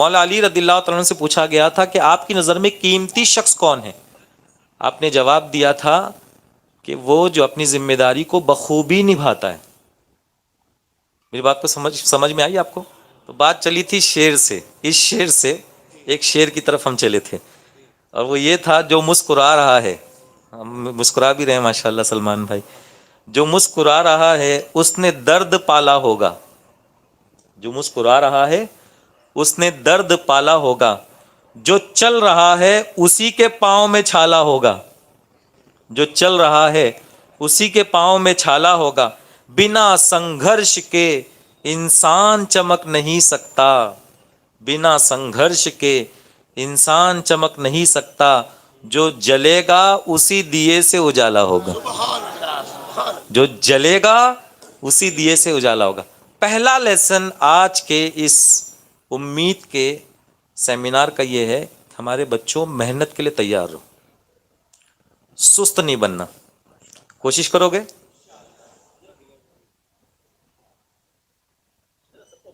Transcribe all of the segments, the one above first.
मौला अली रदिल्लाहु तआला अन्हु से पूछा गया था कि आपकी नज़र में कीमती शख्स कौन है। आपने जवाब दिया था कि वो जो अपनी जिम्मेदारी को बखूबी निभाता है। मेरी बात को समझ में आई आपको? तो बात चली थी शेर से, इस शेर से एक शेर की तरफ हम चले थे, और वो ये था, जो मुस्कुरा रहा है, हम मुस्कुरा भी रहे हैं माशाल्लाह सलमान भाई, जो मुस्कुरा रहा है उसने दर्द पाला होगा। जो मुस्कुरा रहा है उसने दर्द पाला होगा, जो चल रहा है उसी के पाँव में छाला होगा। जो चल रहा है उसी के पाँव में छाला होगा, बिना संघर्ष के इंसान चमक नहीं सकता। बिना संघर्ष के इंसान चमक नहीं सकता, जो जलेगा उसी दिए से उजाला होगा। जो जलेगा उसी दिए से उजाला होगा। पहला लेसन आज के इस उम्मीद के सेमिनार का ये है, हमारे बच्चों मेहनत के लिए तैयार रहो, सुस्त नहीं बनना। कोशिश करोगे?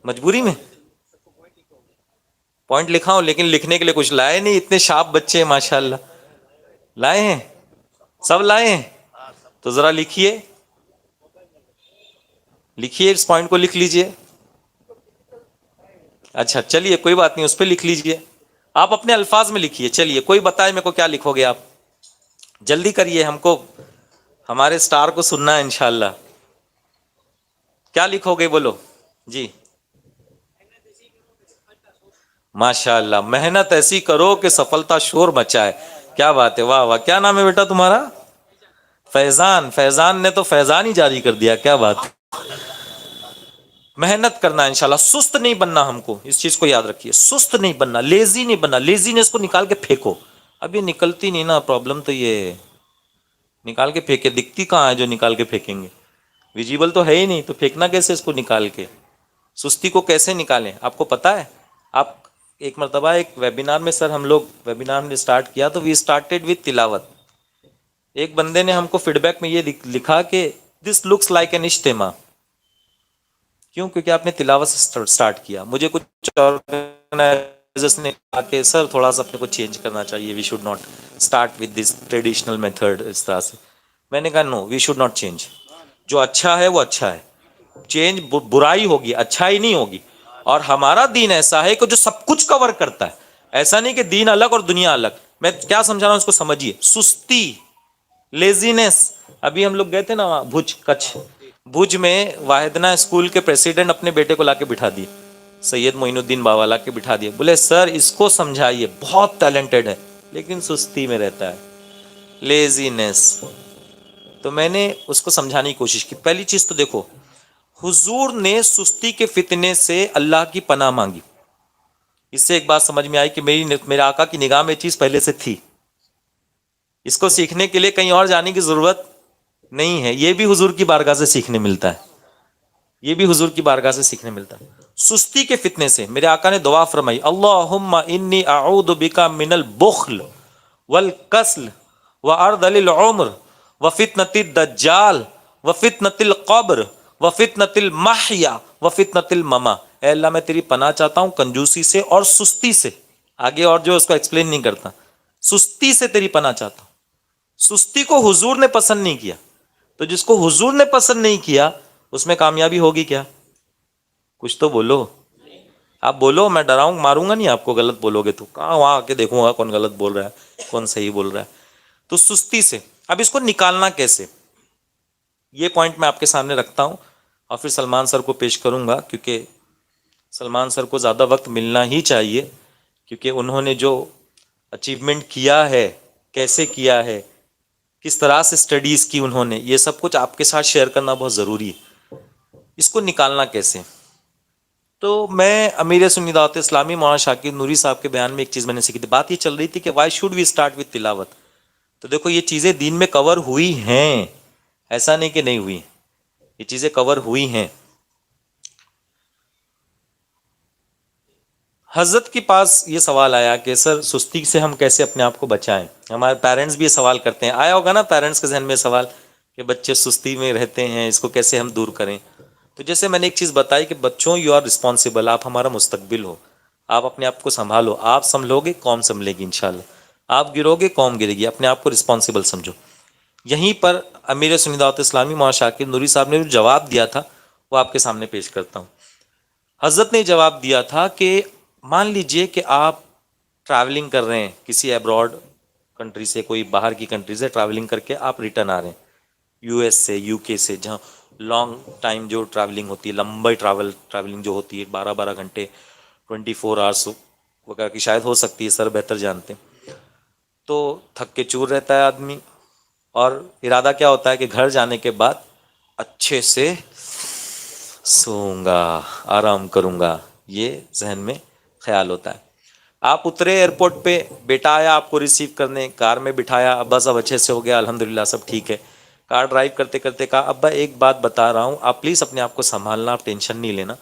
मजबूरी में पॉइंट लिखा हूं, लेकिन लिखने के लिए कुछ लाए नहीं। इतने शार्प बच्चे हैं माशाल्लाह। लाए हैं? सब लाए हैं? तो जरा लिखिए, लिखिए, इस पॉइंट को लिख लीजिए। अच्छा चलिए कोई बात नहीं, उस पर लिख लीजिए। आप अपने अल्फाज में लिखिए। चलिए कोई बताए मेरे को क्या लिखोगे आप? जल्दी करिए, हमको हमारे स्टार को सुनना है इंशाल्लाह। क्या लिखोगे बोलो जी। माशाल्लाह, मेहनत ऐसी करो कि सफलता शोर मचाए। क्या बात है, वाह वाह। क्या नाम है बेटा तुम्हारा? फैजान। फैजान ने तो फैजान ही जारी कर दिया। क्या बात। मेहनत करना इंशाल्लाह, सुस्त नहीं बनना हमको, इस चीज को याद रखिए। सुस्त नहीं बनना, लेजी नहीं बनना। लेजीनेस को निकाल के फेंको। अब ये निकलती नहीं ना, प्रॉब्लम तो ये है। निकाल के फेंके, दिखती कहाँ है जो निकाल के फेंकेंगे? विजिबल तो है ही नहीं, तो फेंकना कैसे इसको निकाल के? सुस्ती को कैसे निकालें आपको पता है? आप एक मरतबा एक वेबिनार में, सर हम लोग वेबिनार में स्टार्ट किया तो वी स्टार्टेड विद तिलावत। एक बंदे ने हमको फीडबैक में ये लिखा कि दिस लुक्स लाइक एन इज्तिमा। क्यों? क्योंकि आपने तिलावत से स्टार्ट किया। मुझे कुछ ऑर्गेनाइजर्स ने कहा कि सर थोड़ा सा अपने को चेंज करना चाहिए, we should not start with this traditional method, इस तरह से। मैंने कहा no, we should not change. जो अच्छा है वो अच्छा है, चेंज बुराई होगी, अच्छाई नहीं होगी। और हमारा दीन ऐसा है कि जो सब कुछ कवर करता है। ऐसा नहीं कि दीन अलग और दुनिया अलग। मैं क्या समझा रहा हूं उसको समझिए। सुस्ती, लेजीनेस। अभी हम लोग गए थे ना भुज, कच्छ। भुज में वाहिदना स्कूल के प्रेसिडेंट अपने बेटे को लाके बिठा दिए, सैयद मोइनुद्दीन बाबा लाके बिठा दिए। बोले सर इसको समझाइए, बहुत टैलेंटेड है लेकिन सुस्ती में रहता है, लेजीनेस। तो मैंने उसको समझाने की कोशिश की। पहली चीज तो देखो, हुजूर ने सुस्ती के फितने से अल्लाह की पनाह मांगी। इससे एक बात समझ में आई कि मेरे आका की निगाह में चीज पहले से थी। इसको सीखने के लिए कहीं और जाने की जरूरत नहीं है। ये भी हुजूर की बारगाह से सीखने मिलता है। ये भी हुजूर की बारगाह से सीखने मिलता है। सुस्ती के फितने से मेरे आका ने दुआ फरमाई, अल्लाहुम्मा इन्नी अऊदु बिका मिनल बुख्ल वल कस्ल व अर्दलिल उम्र व फितनतिद दज्जाल व फितनतिल कब्र व फितनतिल महया व फितनतिल ममा। ऐ अल्लाह मैं तेरी पनाह चाहता हूं कंजूसी से और सुस्ती से। आगे और जो उसको एक्सप्लेन नहीं करता, सुस्ती से तेरी पनाह चाहता हूं। सुस्ती को हुजूर ने पसंद नहीं किया, तो जिसको हुजूर ने पसंद नहीं किया उसमें कामयाबी होगी क्या? कुछ तो बोलो। आप बोलो, मैं डराऊंगा मारूंगा नहीं आपको, गलत बोलोगे तो। कहाँ वहां आके देखूंगा कौन गलत बोल रहा है कौन सही बोल रहा है। तो सुस्ती से। अब इसको निकालना कैसे, ये पॉइंट मैं आपके सामने रखता हूं और फिर सलमान सर को पेश करूंगा, क्योंकि सलमान सर को ज़्यादा वक्त मिलना ही चाहिए, क्योंकि उन्होंने जो अचीवमेंट किया है, कैसे किया है, किस तरह से स्टडीज़ की उन्होंने, ये सब कुछ आपके साथ शेयर करना बहुत ज़रूरी है। इसको निकालना कैसे? तो मैं अमीर सुन्नी दावत इस्लामी मौलाना शाकिर नूरी साहब के बयान में एक चीज़ मैंने सीखी थी। बात ये चल रही थी कि why should we start with तिलावत। तो देखो ये चीज़ें दीन में कवर हुई हैं, ऐसा नहीं कि नहीं हुई, ये चीज़ें कवर हुई हैं। हजरत के पास ये सवाल आया कि सर सुस्ती से हम कैसे अपने आप को बचाएं। हमारे पेरेंट्स भी ये सवाल करते हैं, आया होगा ना पेरेंट्स के जहन में सवाल कि बच्चे सुस्ती में रहते हैं, इसको कैसे हम दूर करें। तो जैसे मैंने एक चीज़ बताई कि बच्चों, यू आर रिस्पॉन्सिबल, आप हमारा मुस्तकबिल हो। आप अपने आप को संभालो, आप संभलोगे कौम संभलेगी इंशाल्लाह, आप गिरोगे कौम गिरेगी, अपने आप को रिस्पॉन्सिबल समझो। यहीं पर अमीर सुन्नी दावत इस्लामी मौलाना शाकिर नूरी साहब ने जो जवाब दिया था वो आपके सामने पेश करता हूँ। हज़रत ने जवाब दिया था कि मान लीजिए कि आप ट्रैवलिंग कर रहे हैं किसी अब्रॉड कंट्री से, कोई बाहर की कंट्री से ट्रैवलिंग करके आप रिटर्न आ रहे हैं, यूएस से, यूके से, जहाँ लॉन्ग टाइम जो ट्रैवलिंग होती है, लंबी ट्रैवलिंग जो होती है 12-12 घंटे 24 आवर्स वगैरह की शायद हो सकती है, सर बेहतर जानते हैं। तो थक के चूर रहता है आदमी और इरादा क्या होता है कि घर जाने के बाद अच्छे से सोऊंगा, आराम करूंगा, ये जहन में ख्याल होता है। आप उतरे एयरपोर्ट पे, बेटा आया आपको रिसीव करने, कार में बिठाया, अब्बा सब अच्छे से हो गया, अल्हम्दुलिल्लाह सब ठीक है। कार ड्राइव करते करते कहा, अब्बा एक बात बता रहा हूँ, आप प्लीज़ अपने आप को संभालना, आप टेंशन नहीं लेना।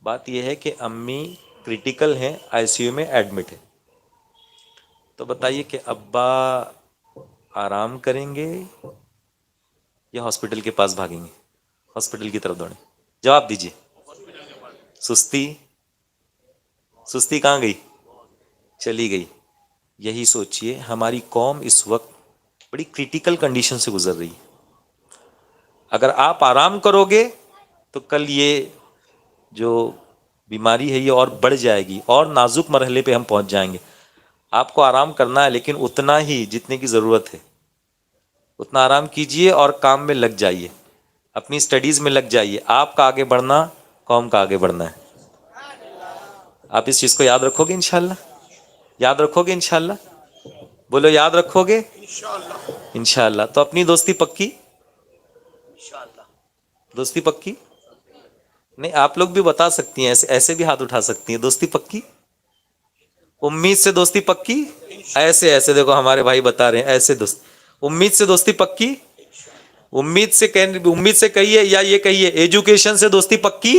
बात यह है कि अम्मी क्रिटिकल हैं, आईसीयू में एडमिट है। तो बताइए कि अब्बा आराम करेंगे या हॉस्पिटल के पास भागेंगे, हॉस्पिटल की तरफ दौड़ें? जवाब दीजिए। सुस्ती, सुस्ती कहाँ गई? चली गई। यही सोचिए, हमारी कौम इस वक्त बड़ी क्रिटिकल कंडीशन से गुजर रही है। अगर आप आराम करोगे तो कल ये जो बीमारी है ये और बढ़ जाएगी और नाजुक मरहले पे हम पहुंच जाएंगे। आपको आराम करना है, लेकिन उतना ही जितने की ज़रूरत है उतना आराम कीजिए और काम में लग जाइए, अपनी स्टडीज़ में लग जाइए। आपका आगे बढ़ना, कौम का आगे बढ़ना है। आप इस चीज़ को याद रखोगे इंशाल्लाह? याद रखोगे इंशाल्लाह? बोलो याद रखोगे इंशाल्लाह। तो अपनी दोस्ती पक्की? दोस्ती पक्की? नहीं, आप लोग भी बता सकती हैं, ऐसे ऐसे भी हाथ उठा सकती हैं। दोस्ती पक्की? उम्मीद से दोस्ती पक्की? ऐसे ऐसे देखो हमारे भाई बता रहे हैं, ऐसे दोस्त। उम्मीद से दोस्ती पक्की? उम्मीद से कहिए या ये कहिए एजुकेशन से दोस्ती पक्की?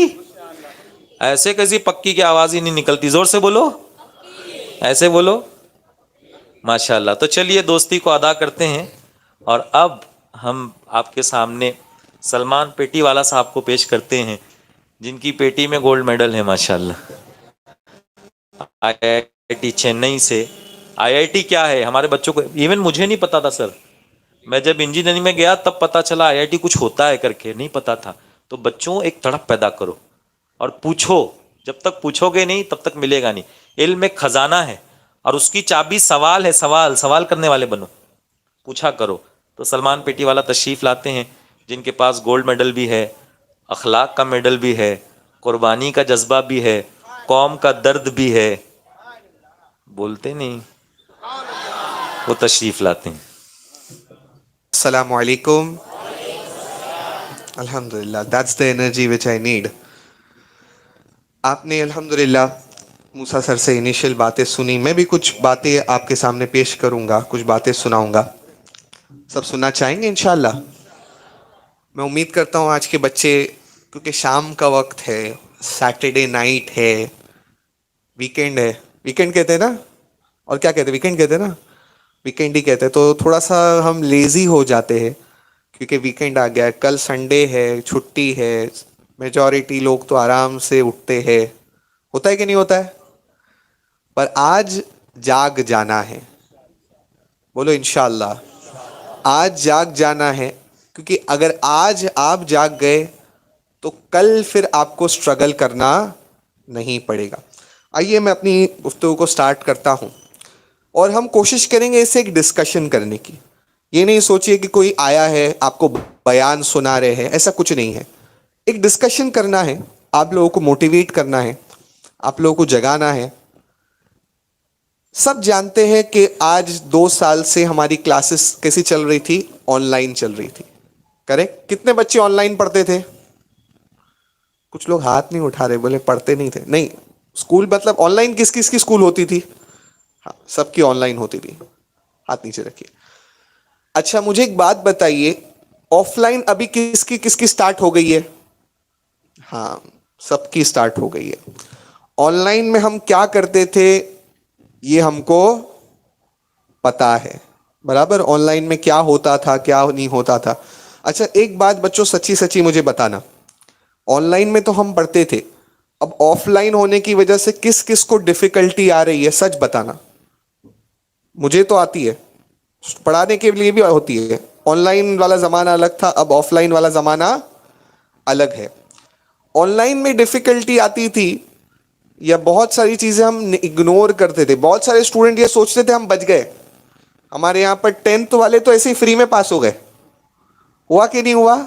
ऐसे कैसी पक्की की आवाज ही नहीं निकलती, जोर से बोलो, ऐसे बोलो। माशाल्लाह। तो चलिए दोस्ती को अदा करते हैं और अब हम आपके सामने सलमान पेटीवाला साहब को पेश करते हैं, जिनकी पेटी में गोल्ड मेडल है माशाल्लाह, आईआईटी चेन्नई से। आईआईटी क्या है हमारे बच्चों को, इवन मुझे नहीं पता था सर, मैं जब इंजीनियरिंग में गया तब पता चला आईआईटी कुछ होता है करके, नहीं पता था। तो बच्चों एक तड़प पैदा करो और पूछो, जब तक पूछोगे नहीं तब तक मिलेगा नहीं। इल्म एक खजाना है और उसकी चाबी सवाल है, सवाल सवाल करने वाले बनो, पूछा करो। तो सलमान पेटीवाला तशरीफ़ लाते हैं, जिनके पास गोल्ड मेडल भी है, अखलाक का मेडल भी है, कुर्बानी का जज्बा भी है, कौम का दर्द भी है। बोलते नहीं, वो तशरीफ़ लाते हैं। Assalamu alaikum. Alhamdulillah, that's the energy which I need. आपने अल्हम्दुलिल्लाह मूसा सर से इनिशियल बातें सुनी, मैं भी कुछ बातें आपके सामने पेश करूंगा, कुछ बातें सुनाऊंगा। सब सुनना चाहेंगे इंशाल्लाह? मैं उम्मीद करता हूँ आज के बच्चे, क्योंकि शाम का वक्त है, सैटरडे नाइट है, वीकेंड है, वीकेंड कहते हैं ना, और क्या कहते हैं, वीकेंड कहते हैं ना, वीकेंड ही कहते हैं। तो थोड़ा सा हम लेज़ी हो जाते हैं क्योंकि वीकेंड आ गया है, कल संडे है, छुट्टी है, मेजॉरिटी लोग तो आराम से उठते हैं, होता है कि नहीं होता है? पर आज जाग जाना है, बोलो इंशाल्लाह आज जाग जाना है, क्योंकि अगर आज आप जाग गए तो कल फिर आपको स्ट्रगल करना नहीं पड़ेगा। आइए मैं अपनी गुफ्तगू को स्टार्ट करता हूँ और हम कोशिश करेंगे इसे एक डिस्कशन करने की। ये नहीं सोचिए कि कोई आया है आपको बयान सुना रहे हैं, ऐसा कुछ नहीं है। एक डिस्कशन करना है, आप लोगों को मोटिवेट करना है, आप लोगों को जगाना है। सब जानते हैं कि आज 2 साल से हमारी क्लासेस कैसी चल रही थी? ऑनलाइन चल रही थी, करेक्ट? कितने बच्चे ऑनलाइन पढ़ते थे? कुछ लोग हाथ नहीं उठा रहे, बोले पढ़ते नहीं थे। नहीं, स्कूल मतलब ऑनलाइन किस किस की स्कूल होती थी? हाँ, सबकी ऑनलाइन होती थी। हाथ नीचे रखिए। अच्छा, मुझे एक बात बताइए, ऑफलाइन अभी किसकी स्टार्ट हो गई है? हाँ, सबकी स्टार्ट हो गई है। ऑनलाइन में हम क्या करते थे ये हमको पता है बराबर, ऑनलाइन में क्या होता था क्या नहीं होता था। अच्छा, एक बात बच्चों सच्ची सच्ची मुझे बताना, ऑनलाइन में तो हम पढ़ते थे, अब ऑफलाइन होने की वजह से किस किस को डिफिकल्टी आ रही है, सच बताना। मुझे तो आती है, पढ़ाने के लिए भी होती है। ऑनलाइन वाला जमाना अलग था, अब ऑफलाइन वाला जमाना अलग है। ऑनलाइन में डिफिकल्टी आती थी या बहुत सारी चीजें हम इग्नोर करते थे। बहुत सारे स्टूडेंट ये सोचते थे हम बच गए। हमारे यहाँ पर 10th वाले तो ऐसे ही फ्री में पास हो गए। हुआ कि नहीं हुआ?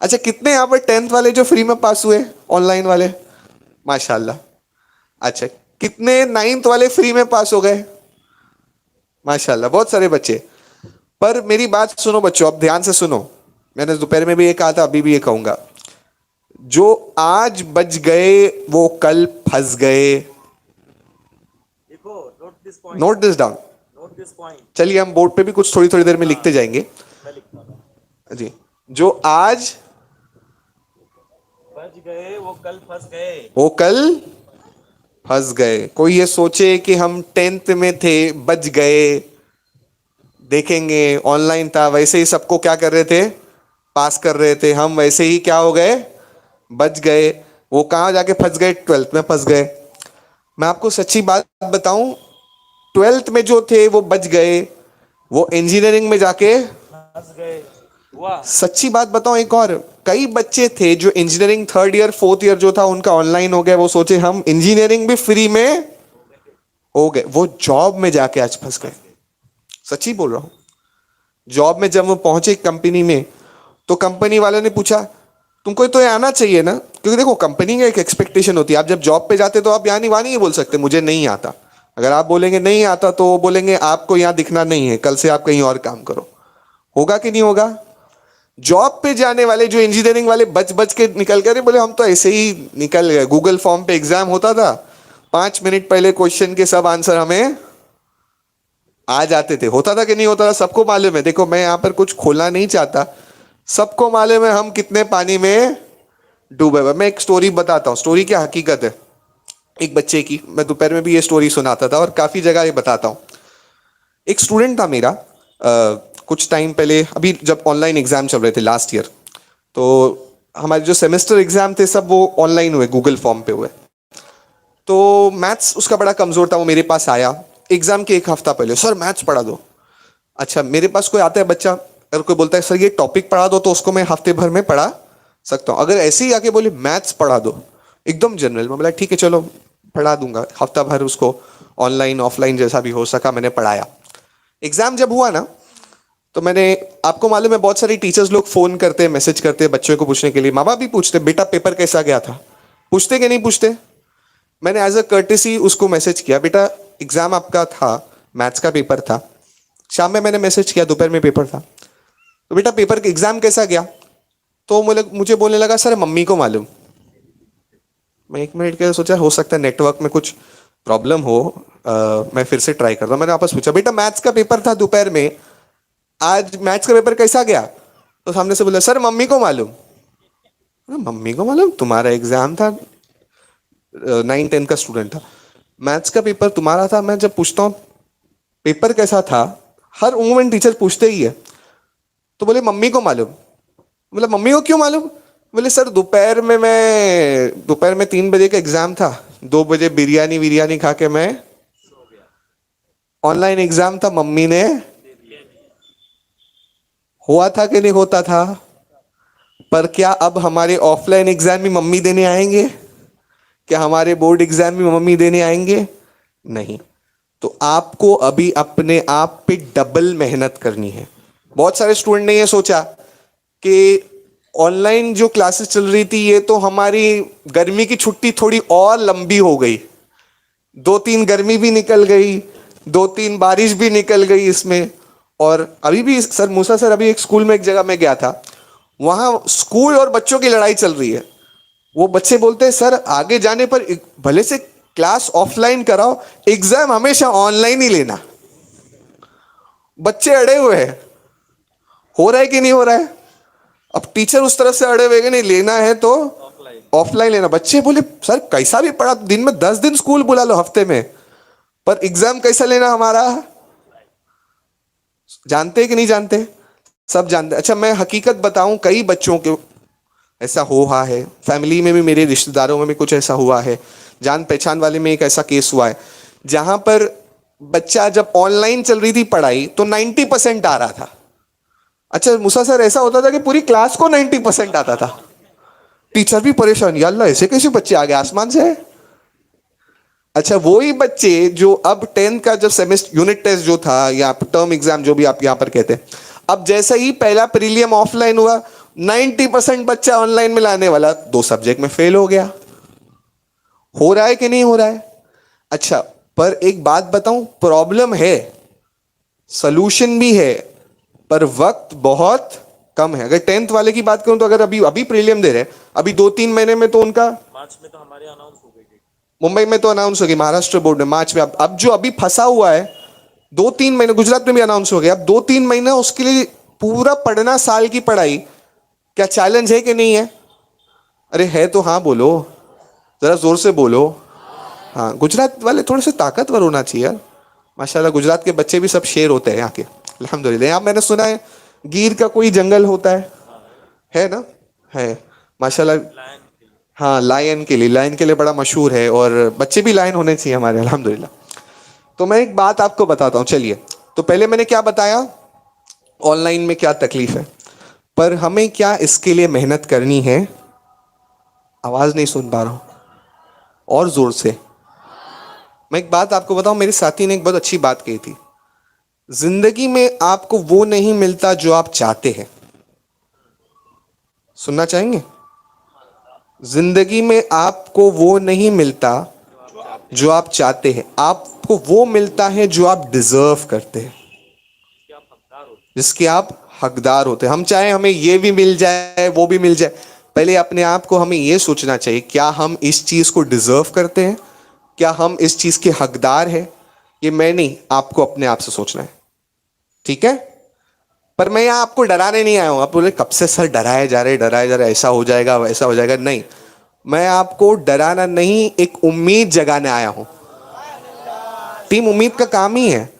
अच्छा, कितने यहाँ पर 10th वाले जो फ्री में पास हुए ऑनलाइन वाले? माशाल्लाह। अच्छा, कितने 9th वाले फ्री में पास हो गए? माशाल्लाह, बहुत सारे बच्चे। पर मेरी बात सुनो बच्चों, अब ध्यान से सुनो। मैंने दोपहर में भी ये कहा था, अभी भी ये कहूंगा। जो आज बच गए वो कल फंस गए। देखो, note this point, note this down. Note this point. चलिए हम बोर्ड पे भी कुछ थोड़ी थोड़ी देर में लिखते जाएंगे। मैं लिखता हूँ। जी। जो आज बच गए वो कल फंस गए। वो कल फंस गए। कोई ये सोचे कि हम 10th में थे, बच गए। देखेंगे ऑनलाइन था, वैसे ही सबको क्या कर रहे थे, पास कर रहे थे। हम वैसे ही क्या हो गए, बच गए। वो कहाँ जाके फंस गए, 12th में फंस गए। मैं आपको सच्ची बात बताऊं, 12th में जो थे वो बच गए, वो इंजीनियरिंग में जाके फंस गए। हुआ। सच्ची बात बताऊं एक और, कई बच्चे थे जो engineering 3rd year 4th year जो था उनका ऑनलाइन हो गया। वो सोचे हम इंजीनियरिंग भी फ्री में हो गए, वो जॉब में जाके आज फंस गए। सच्ची बोल रहा हूं। जॉब में जब वो पहुंचे कंपनी में, तो कंपनी वाले ने पूछा तुमको तो ये आना चाहिए ना, क्योंकि देखो कंपनी का एक एक्सपेक्टेशन होती है। आप जब जॉब पे जाते तो आप यहाँ नहीं वहाँ नहीं बोल सकते मुझे नहीं आता। अगर आप बोलेंगे नहीं आता तो वो बोलेंगे आपको यहाँ दिखना नहीं है, कल से आप कहीं और काम करो। होगा कि नहीं होगा? जॉब पे जाने वाले जो इंजीनियरिंग वाले बच बच के निकल गए, बोले हम तो ऐसे ही निकल गए। गूगल फॉर्म पे एग्जाम होता था, 5 मिनट पहले क्वेश्चन के सब आंसर हमें आ जाते थे। होता था कि नहीं होता था? सबको मालूम है। देखो मैं यहाँ पर कुछ खोलना नहीं चाहता, सबको मालूम है हम कितने पानी में डूबे हुए। मैं एक स्टोरी बताता हूँ, स्टोरी क्या हकीकत है एक बच्चे की। मैं दोपहर में भी ये स्टोरी सुनाता था और काफी जगह ये बताता हूँ। एक स्टूडेंट था मेरा, कुछ टाइम पहले, अभी जब ऑनलाइन एग्जाम चल रहे थे लास्ट ईयर, तो हमारे जो सेमेस्टर एग्जाम थे सब वो ऑनलाइन हुए, गूगल फॉर्म पे हुए। तो मैथ्स उसका बड़ा कमजोर था। वो मेरे पास आया एग्जाम के एक हफ्ता पहले, सर मैथ्स पढ़ा दो। अच्छा, मेरे पास कोई आता है बच्चा, अगर कोई बोलता है सर ये टॉपिक पढ़ा दो, तो उसको मैं हफ्ते भर में पढ़ा सकता हूँ। अगर ऐसे ही आके बोले मैथ्स पढ़ा दो एकदम जनरल, मैं बोला ठीक है चलो पढ़ा दूंगा। हफ्ता भर उसको ऑनलाइन ऑफलाइन जैसा भी हो सका मैंने पढ़ाया। एग्जाम जब हुआ ना, तो मैंने, आपको मालूम है बहुत सारी टीचर्स लोग फोन करते हैं, मैसेज करते हैं बच्चों को पूछने के लिए। माँ बाप भी पूछते बेटा पेपर कैसा गया था, पूछते कि नहीं पूछते? मैंने एज अ कर्टेसी उसको मैसेज किया, बेटा एग्जाम आपका था, मैथ्स का पेपर था। शाम में मैंने मैसेज किया, दोपहर में पेपर था, तो बेटा पेपर का एग्जाम कैसा गया? तो मुझे बोलने लगा सर मम्मी को मालूम। मैं 1 मिनट के लिए सोचा हो सकता है नेटवर्क में कुछ प्रॉब्लम हो, मैं फिर से ट्राई करता हूँ। मैंने वापस पूछा बेटा मैथ्स का पेपर था दोपहर में, आज मैथ्स का पेपर कैसा गया? तो सामने से बोला सर मम्मी को मालूम। मम्मी को मालूम? तुम्हारा एग्जाम था, 9-10 का स्टूडेंट था, मैथ्स का पेपर तुम्हारा था। मैं जब पूछता हूँ पेपर कैसा था, हर उमूमन टीचर पूछते ही है। तो बोले मम्मी को मालूम। बोला मम्मी को क्यों मालूम? बोले सर दोपहर में 3 बजे का एग्जाम था, 2 बजे बिरयानी खा के मैं, ऑनलाइन एग्जाम था, मम्मी ने, हुआ था कि नहीं होता था? पर क्या अब हमारे ऑफलाइन एग्जाम भी मम्मी देने आएंगे? क्या हमारे बोर्ड एग्जाम भी मम्मी देने आएंगे? नहीं। तो आपको अभी अपने आप पे डबल मेहनत करनी है। बहुत सारे स्टूडेंट ने ये सोचा कि ऑनलाइन जो क्लासेस चल रही थी ये तो हमारी गर्मी की छुट्टी थोड़ी और लंबी हो गई, 2-3 गर्मी भी निकल गई, 2-3 बारिश भी निकल गई इसमें। और अभी भी सर मूसा सर, अभी एक स्कूल में एक जगह में गया था, वहां स्कूल और बच्चों की लड़ाई चल रही है। वो बच्चे बोलते हैं सर आगे जाने पर भले से क्लास ऑफलाइन कराओ, एग्जाम हमेशा ऑनलाइन ही लेना। बच्चे अड़े हुए हैं। हो रहा है कि नहीं हो रहा है? अब टीचर उस तरफ से अड़े हुए कि नहीं लेना है तो ऑफलाइन लेना। बच्चे बोले सर कैसा भी पढ़ा, दिन में 10 दिन स्कूल बुला लो हफ्ते में, पर एग्जाम कैसा लेना हमारा? जानते कि नहीं जानते? सब जानते। अच्छा मैं हकीकत बताऊं, कई बच्चों के ऐसा हुआ है, फैमिली में भी, मेरे रिश्तेदारों में भी कुछ ऐसा हुआ है, जान पहचान वाले में एक ऐसा केस हुआ है जहां पर बच्चा जब ऑनलाइन चल रही थी पढ़ाई तो 90% आ रहा था। अच्छा मूसा सर, ऐसा होता था कि पूरी क्लास को 90% आता था, टीचर भी परेशान, या अल्लाह ऐसे कैसे बच्चे आ गए आसमान से। अच्छा वही बच्चे जो अब 10th का जब सेमेस्टर यूनिट टेस्ट जो था या टर्म एग्जाम जो भी आप यहां पर कहते हैं, अब जैसे ही पहला प्रीलियम ऑफलाइन हुआ 90% बच्चा ऑनलाइन में लाने वाला 2 सब्जेक्ट में फेल हो गया। हो रहा है कि नहीं हो रहा है? अच्छा पर एक बात बताऊं, प्रॉब्लम है, सॉल्यूशन भी है, पर वक्त बहुत कम है। अगर 10th वाले की बात करूं तो अगर अभी अभी प्रीलियम दे रहे हैं, अभी 2-3 महीने में तो उनका मार्च में तो हमारे अनाउंस हो गई। मुंबई में तो अनाउंस हो गई, महाराष्ट्र बोर्ड में मार्च में। अब जो अभी फंसा हुआ है 2-3 महीने, गुजरात में भी अनाउंस हो गया, अब 2-3 महीने उसके लिए पूरा पढ़ना, साल की पढ़ाई, क्या चैलेंज है कि नहीं है? अरे है तो हाँ बोलो, जरा जोर से बोलो। हाँ गुजरात वाले थोड़े से ताकतवर होना चाहिए यार, माशाल्लाह गुजरात के बच्चे भी सब शेर होते हैं यहाँ के, अल्हम्दुलिल्लाह। यहाँ मैंने सुना है गिर का कोई जंगल होता है ना? है माशाल्लाह। हाँ लायन के लिए बड़ा मशहूर है, और बच्चे भी लायन होने चाहिए हमारे, अल्हम्दुलिल्लाह। तो मैं एक बात आपको बताता हूँ, चलिए। तो पहले मैंने क्या बताया, ऑनलाइन में क्या तकलीफ है, पर हमें क्या इसके लिए मेहनत करनी है। आवाज नहीं सुन पा रहा हूँ, और जोर से। मैं एक बात आपको बताऊं, मेरे साथी ने एक बहुत अच्छी बात कही थी, जिंदगी में आपको वो नहीं मिलता जो आप चाहते हैं। सुनना चाहेंगे? जिंदगी में आपको वो नहीं मिलता जो आप चाहते हैं, आपको वो मिलता है जो आप डिजर्व करते हैं, जिसके आप हकदार होते हैं। हम चाहे हमें ये भी मिल जाए वो भी मिल जाए, पहले अपने आप को हमें ये सोचना चाहिए, क्या हम इस चीज को डिजर्व करते हैं, क्या हम इस चीज के हकदार हैं? ये मैं नहीं, आपको अपने आप से सोचना है, ठीक है? पर मैं यहाँ आपको डराने नहीं आया हूं। आप बोले कब से सर डराए जा रहे, ऐसा हो जाएगा वैसा हो जाएगा। नहीं, मैं आपको डराना नहीं, एक उम्मीद जगाने आया हूं। टीम उम्मीद का काम ही है,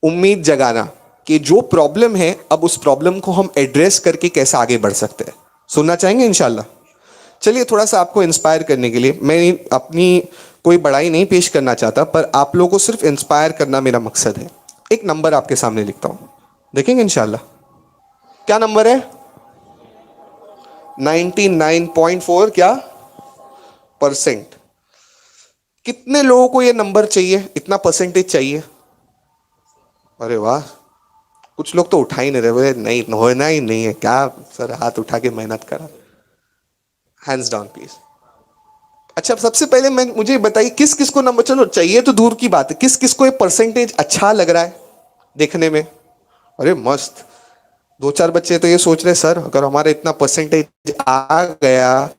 उम्मीद जगाना, कि जो प्रॉब्लम है अब उस प्रॉब्लम को हम एड्रेस करके कैसे आगे बढ़ सकते हैं। सुनना चाहेंगे इंशाल्लाह? चलिए थोड़ा सा आपको इंस्पायर करने के लिए, मैं अपनी कोई बड़ाई नहीं पेश करना चाहता, पर आप लोगों को सिर्फ इंस्पायर करना मेरा मकसद है। एक नंबर आपके सामने लिखता हूं, देखेंगे इंशाल्लाह। क्या नंबर है? 99.4 क्या परसेंट? कितने लोगों को ये नंबर चाहिए, इतना परसेंटेज चाहिए? अरे वाह, कुछ लोग तो उठा ही नहीं रहे, बोले नहीं होना ही नहीं है। क्या सर, हाथ उठा के मेहनत करा। Hands down please. अच्छा सबसे पहले मुझे बताइए किस किस को नंबर, चलो चाहिए तो दूर की बात है, किस किस को ये परसेंटेज अच्छा लग रहा है देखने में? अरे मस्त, 2-4 बच्चे तो ये सोच रहे सर अगर हमारा इतना परसेंटेज आ गया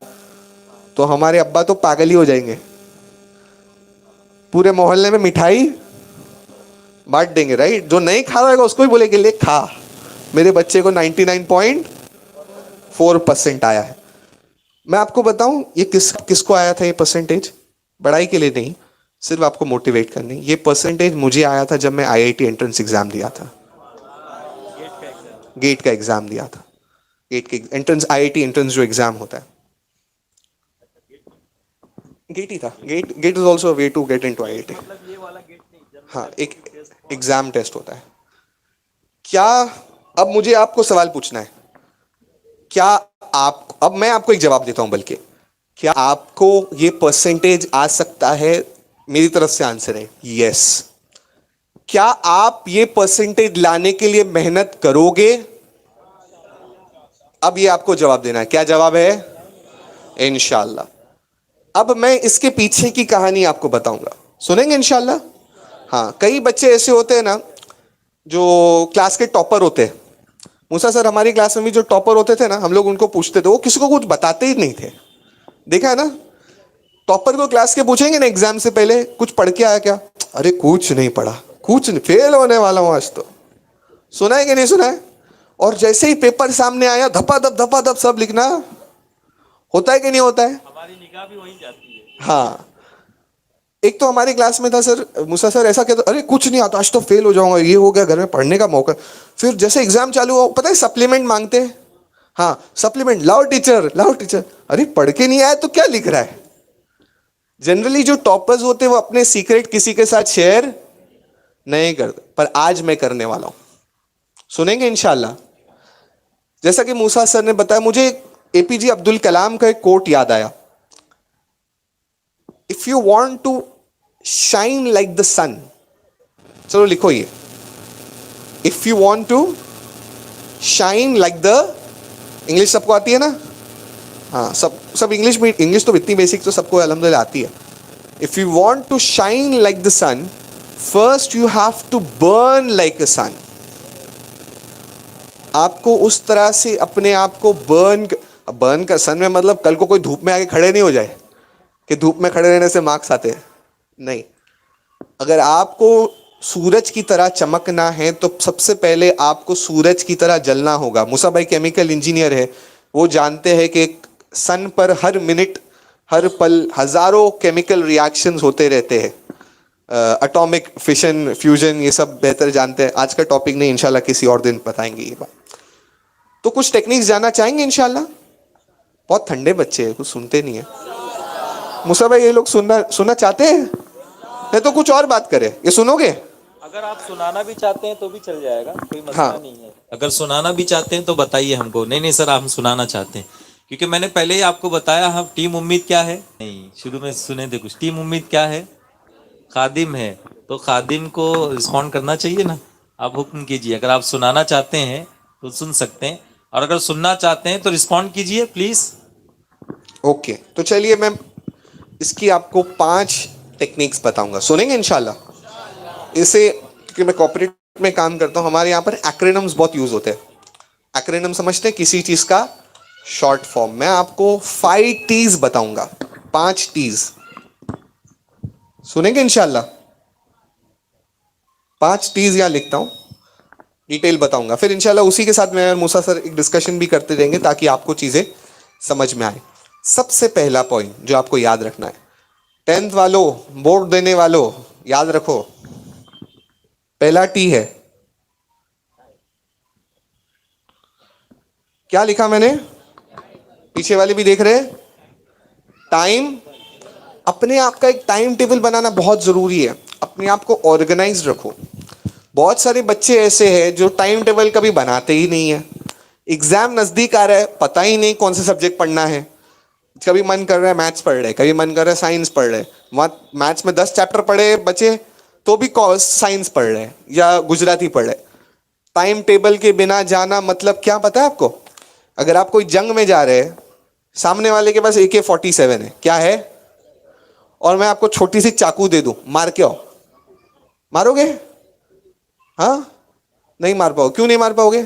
तो हमारे अब्बा तो पागल ही हो जाएंगे, पूरे मोहल्ले में मिठाई बांट देंगे, राइट? जो नहीं खा रहा है उसको भी बोलेंगे ले खा, मेरे बच्चे को 99.4% आया है। मैं आपको बताऊं ये किसको आया था ये परसेंटेज, बड़ाई के लिए नहीं, सिर्फ आपको मोटिवेट करने। ये परसेंटेज मुझे आया था जब मैं आईआईटी एंट्रेंस एग्जाम दिया था, गेट का एग्जाम दिया था, गेट के एंट्रेंस, आईआईटी एंट्रेंस जो एग्जाम होता है, गेट ही था। GATE is also way to get into IIT. हाँ एक एग्जाम टेस्ट होता है। क्या, अब मुझे आपको सवाल पूछना है, क्या आप, अब मैं आपको एक जवाब देता हूं, बल्कि क्या आपको ये परसेंटेज आ सकता है? मेरी तरफ से आंसर है यस। क्या आप ये परसेंटेज लाने के लिए मेहनत करोगे? अब ये आपको जवाब देना है, क्या जवाब है? इंशाल्लाह। अब मैं इसके पीछे की कहानी आपको बताऊंगा, सुनेंगे इंशाल्लाह? हाँ, कई बच्चे ऐसे होते हैं ना जो क्लास के टॉपर होते हैं। मूसा सर हमारी क्लास में भी जो टॉपर होते थे ना, हम लोग उनको पूछते थे, वो किसी को कुछ बताते ही नहीं थे। देखा है ना, टॉपर को क्लास के पूछेंगे ना एग्जाम से पहले कुछ पढ़ के आया क्या? अरे कुछ नहीं पढ़ा, कुछ नहीं, फेल होने वाला हूं आज तो। सुना है कि नहीं सुना है? और जैसे ही पेपर सामने आया धपा धप सब लिखना, होता है कि नहीं होता है? हमारी निगाह भी वहीं जाती है। हाँ, एक तो हमारी क्लास में था सर, मूसा सर ऐसा कहता, अरे कुछ नहीं आता आज तो फेल हो जाऊंगा, ये हो गया, घर में पढ़ने का मौका। फिर जैसे एग्जाम चालू हो, पता है सप्लीमेंट मांगते हैं, हाँ सप्लीमेंट, लाओ टीचर, अरे पढ़ के नहीं आया तो क्या लिख रहा है। जनरली जो टॉपर्स होते हैं वो अपने सीक्रेट किसी के साथ शेयर नहीं करते, पर आज मैं करने वाला हूं, सुनेंगे इंशाल्लाह। जैसा कि मूसा सर ने बताया, मुझे एपीजे अब्दुल कलाम का एक कोट याद आया, if you want to shine like the sun, चलो लिखो ये, if you want to shine like the, English सबको आती है ना, हाँ सब इंग्लिश में, इंग्लिश तो इतनी बेसिक तो सबको अल्हम्दुलिल्लाह आती है। If you want to shine like the sun, first you have to burn like a sun. आपको उस तरह से अपने आप को बर्न का सन में मतलब कल को कोई धूप में आके खड़े नहीं हो जाए कि धूप में खड़े रहने से मार्क्स आते हैं, नहीं। अगर आपको सूरज की तरह चमकना है तो सबसे पहले आपको सूरज की तरह जलना होगा। मूसा भाई केमिकल इंजीनियर है, वो जानते हैं कि सन पर हर मिनट हर पल हजारों केमिकल रिएक्शंस होते रहते हैं, एटॉमिक फिशन फ्यूजन, ये सब बेहतर जानते हैं, आज का टॉपिक नहीं, इंशाल्लाह किसी और दिन बताएंगे ये बात। तो कुछ टेक्निक्स जानना चाहेंगे इंशाल्लाह। बहुत ठंडे बच्चे हैं, कुछ सुनते नहीं है। मूसा भाई ये लोग सुनना चाहते हैं, नहीं तो कुछ और बात करें, ये सुनोगे? अगर आप सुनाना भी चाहते हैं तो भी चल जाएगा, कोई मसला हाँ। नहीं है। अगर सुनाना भी चाहते हैं तो बताइए हमको। नहीं सर, हम सुनाना चाहते हैं, क्योंकि मैंने पहले ही आपको बताया, हम टीम उम्मीद क्या है, नहीं शुरू में सुने थे कुछ, टीम उम्मीद क्या है, खादिम है, तो खादिम को रिस्पॉन्ड करना चाहिए ना। आप हुक्म कीजिए, अगर आप सुनाना चाहते हैं तो सुन सकते हैं, और अगर सुनना चाहते हैं तो रिस्पॉन्ड कीजिए प्लीज। ओके, तो चलिए मैं इसकी आपको 5 टेक्निक्स बताऊंगा, सुनेंगे इंशाल्लाह। इसे, क्योंकि मैं कॉर्पोरेट में काम करता हूं, हमारे यहाँ पर एक्रोनिम्स बहुत यूज होते हैं। एक्रोनिम समझते हैं, किसी चीज का शॉर्ट फॉर्म। मैं आपको 5 टीज बताऊंगा, 5 टीज, सुनेंगे इंशाल्लाह। 5 टीज यहां लिखता हूं, डिटेल बताऊंगा, फिर इंशाल्लाह उसी के साथ मैं और मूसा सर एक डिस्कशन भी करते रहेंगे ताकि आपको चीजें समझ में आए। सबसे पहला पॉइंट जो आपको याद रखना है, 10th वालों, बोर्ड देने वालों, याद रखो, पहला टी है, क्या लिखा मैंने, पीछे वाले भी देख रहे हैं, टाइम। अपने आप का एक टाइम टेबल बनाना बहुत जरूरी है, अपने आप को ऑर्गेनाइज रखो। बहुत सारे बच्चे ऐसे हैं जो टाइम टेबल कभी बनाते ही नहीं है। एग्जाम नजदीक आ रहा है, पता ही नहीं कौन से सब्जेक्ट पढ़ना है, कभी मन कर रहा है मैथ्स पढ़ रहे, कभी मन कर रहा है साइंस पढ़ रहे, वहाँ मैथ्स में 10 चैप्टर पढ़े बचे तो भी साइंस पढ़ रहे या गुजराती पढ़ रहे। टाइम टेबल के बिना जाना मतलब क्या पता है आपको? अगर आप कोई जंग में जा रहे हैं, सामने वाले के पास AK-47 है, क्या है, और मैं आपको छोटी सी चाकू दे दूं, मार के आओ, मारोगे? हाँ, नहीं मार पाओगे। क्यों नहीं मार पाओगे?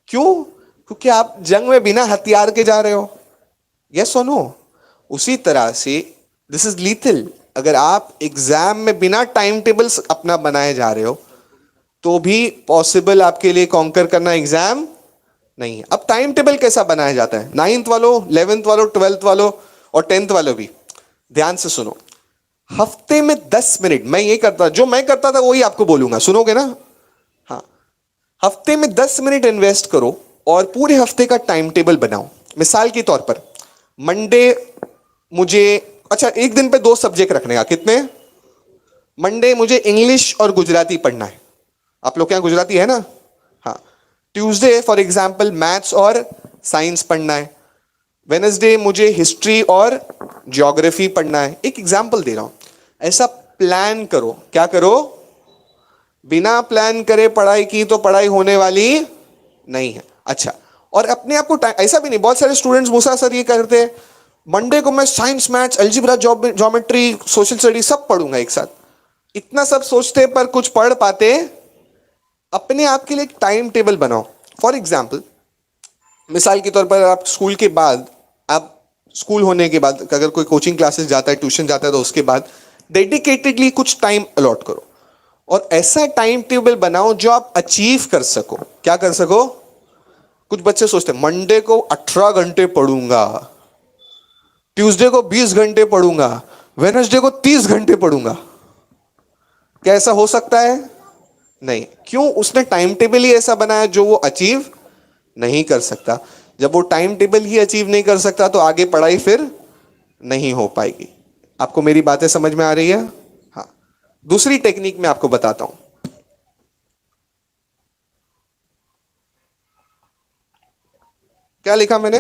क्यों? क्योंकि आप जंग में बिना हथियार के जा रहे हो। यस और नो? उसी तरह से दिस इज लीथल। अगर आप एग्जाम में बिना टाइम टेबल अपना बनाए जा रहे हो तो भी पॉसिबल आपके लिए कॉन्कर करना एग्जाम नहीं है। अब टाइम टेबल कैसा बनाया जाता है? 9th वालों, 11th वालों, 12th वालों और 10th वालों भी ध्यान से सुनो। हफ्ते में 10 मिनट मैं ये करता, जो मैं करता था वही आपको बोलूंगा, सुनोगे ना? हाँ, हफ्ते में 10 मिनट इन्वेस्ट करो और पूरे हफ्ते का टाइम टेबल बनाओ। मिसाल के तौर पर मंडे मुझे, अच्छा एक दिन पे 2 सब्जेक्ट रखने का, कितने? मंडे मुझे इंग्लिश और गुजराती पढ़ना है। आप लोग के यहाँ गुजराती है ना? हाँ। ट्यूसडे फॉर एग्जाम्पल मैथ्स और साइंस पढ़ना है। वेनसडे मुझे हिस्ट्री और ज्योग्राफी पढ़ना है। एक एग्जाम्पल दे रहा हूं, ऐसा प्लान करो। क्या करो? बिना प्लान करे पढ़ाई की तो पढ़ाई होने वाली नहीं है। अच्छा, और अपने आप को ऐसा भी नहीं, बहुत सारे स्टूडेंट्स मूसा सर ये करते हैं, मंडे को मैं science, maths, algebra, geometry, social study सब पढ़ूंगा एक साथ। इतना सब सोचते पर कुछ पढ़ पाते? अपने आप के लिए एक टाइम टेबल बनाओ। फॉर एग्जाम्पल, मिसाल के तौर पर आप स्कूल के बाद, आप स्कूल होने के बाद अगर कोई कोचिंग क्लासेस जाता है, ट्यूशन जाता है, तो उसके बाद डेडिकेटेडली कुछ टाइम अलॉट करो और ऐसा टाइम टेबल बनाओ जो आप अचीव कर सको। क्या कर सको? कुछ बच्चे सोचते हैं मंडे को 18 घंटे पढ़ूंगा, ट्यूसडे को 20 घंटे पढ़ूंगा, वेडनेसडे को 30 घंटे पढ़ूंगा। क्या ऐसा हो सकता है? नहीं। क्यों? उसने टाइम टेबल ही ऐसा बनाया जो वो अचीव नहीं कर सकता। जब वो टाइम टेबल ही अचीव नहीं कर सकता तो आगे पढ़ाई फिर नहीं हो पाएगी। आपको मेरी बातें समझ में आ रही है? हाँ। दूसरी टेक्निक मैं आपको बताता हूं। क्या लिखा मैंने?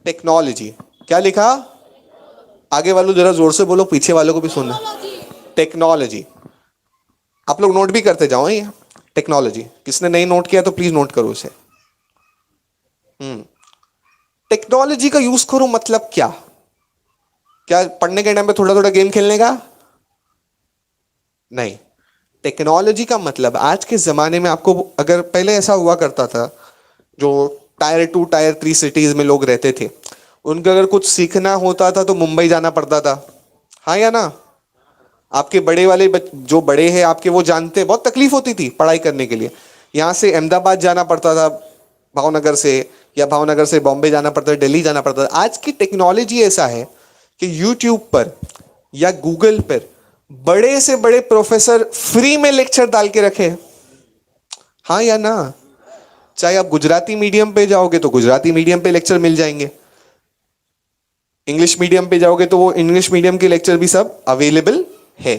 टेक्नोलॉजी। क्या लिखा? आगे वालों जरा जोर से बोलो, पीछे वालों को भी सुनना। टेक्नोलॉजी। आप लोग नोट भी करते जाओ ये टेक्नोलॉजी। किसने नहीं नोट किया तो प्लीज नोट करो इसे। टेक्नोलॉजी का यूज करो मतलब क्या? क्या पढ़ने के टाइम पे थोड़ा थोड़ा गेम खेलने का? नहीं। टेक्नोलॉजी का मतलब आज के जमाने में आपको, अगर पहले ऐसा हुआ करता था, जो टायर 2 टायर 3 सिटीज में लोग रहते थे, उनको अगर कुछ सीखना होता था तो मुंबई जाना पड़ता था। हाँ या ना? आपके बड़े वाले जो बड़े हैं आपके, वो जानते हैं बहुत तकलीफ होती थी पढ़ाई करने के लिए। यहाँ से अहमदाबाद जाना पड़ता था भावनगर से, या भावनगर से बॉम्बे जाना पड़ता था, दिल्ली जाना पड़ता था। आज की टेक्नोलॉजी ऐसा है कि यूट्यूब पर या गूगल पर बड़े से बड़े प्रोफेसर फ्री में लेक्चर डाल के रखे हैं। हाँ या ना? चाहे आप गुजराती मीडियम पे जाओगे तो गुजराती मीडियम पे लेक्चर मिल जाएंगे, इंग्लिश मीडियम पे जाओगे तो वो इंग्लिश मीडियम के लेक्चर भी सब अवेलेबल है।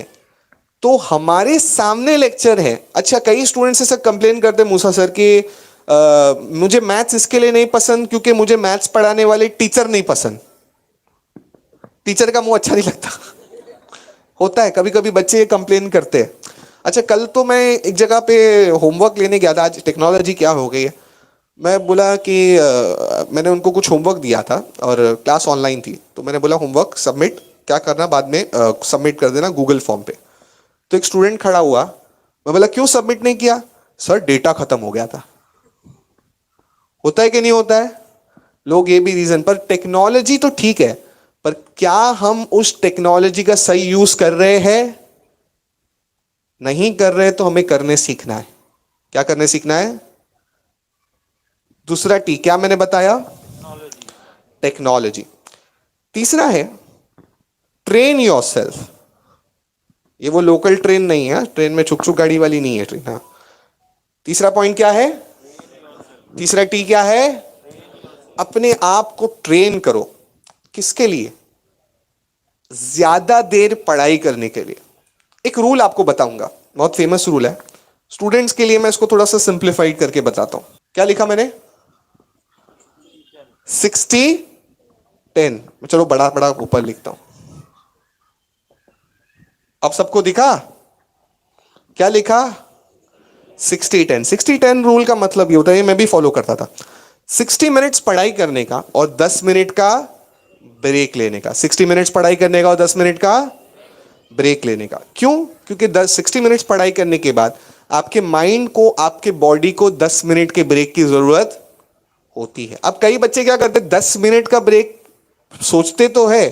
तो हमारे सामने लेक्चर है। अच्छा, कई स्टूडेंट्स ऐसा कंप्लेन करते हैं मूसा सर कि मुझे मैथ्स इसके लिए नहीं पसंद क्योंकि मुझे मैथ्स पढ़ाने वाले टीचर नहीं पसंद। टीचर का मुंह अच्छा नहीं लगता। होता है, कभी कभी बच्चे ये कंप्लेन करते हैं। अच्छा, कल तो मैं एक जगह पे होमवर्क लेने गया था। आज टेक्नोलॉजी क्या हो गई है, मैं बोला कि मैंने उनको कुछ होमवर्क दिया था और क्लास ऑनलाइन थी, तो मैंने बोला होमवर्क सबमिट क्या करना बाद में सबमिट कर देना गूगल फॉर्म पे। तो एक स्टूडेंट खड़ा हुआ, मैं बोला क्यों सबमिट नहीं किया? सर डेटा खत्म हो गया था। होता है कि नहीं होता है? लोग ये भी रीजन पर, टेक्नोलॉजी तो ठीक है, पर क्या हम उस टेक्नोलॉजी का सही यूज कर रहे हैं? नहीं कर रहे तो हमें करने सीखना है। क्या करने सीखना है? दूसरा टी क्या मैंने बताया? टेक्नोलॉजी। तीसरा है ट्रेन योरसेल्फ। ये वो लोकल ट्रेन नहीं है, ट्रेन में छुक छुक गाड़ी वाली नहीं है ट्रेन। हाँ, तीसरा पॉइंट क्या है? तीसरा टी क्या है? अपने आप को ट्रेन करो। किसके लिए? ज्यादा देर पढ़ाई करने के लिए। एक रूल आपको बताऊंगा, बहुत फेमस रूल है स्टूडेंट्स के लिए। मैं इसको थोड़ा सा सिंप्लीफाइड करके बताता हूं। क्या लिखा मैंने? 60-10। चलो बड़ा बड़ा ऊपर लिखता हूं। अब सबको दिखा? क्या लिखा? 60-10। 60-10 रूल का मतलब ये होता है, ये मैं भी फॉलो करता था। 60 मिनट्स पढ़ाई करने का और 10 मिनट का ब्रेक लेने का। 60 मिनट्स पढ़ाई करने का और 10 मिनट का ब्रेक लेने का। क्यों? क्योंकि 60 मिनट्स पढ़ाई करने के बाद आपके माइंड को, आपके बॉडी को 10 मिनट के ब्रेक की जरूरत होती है। अब कई बच्चे क्या करते हैं, 10 मिनट का ब्रेक सोचते तो है,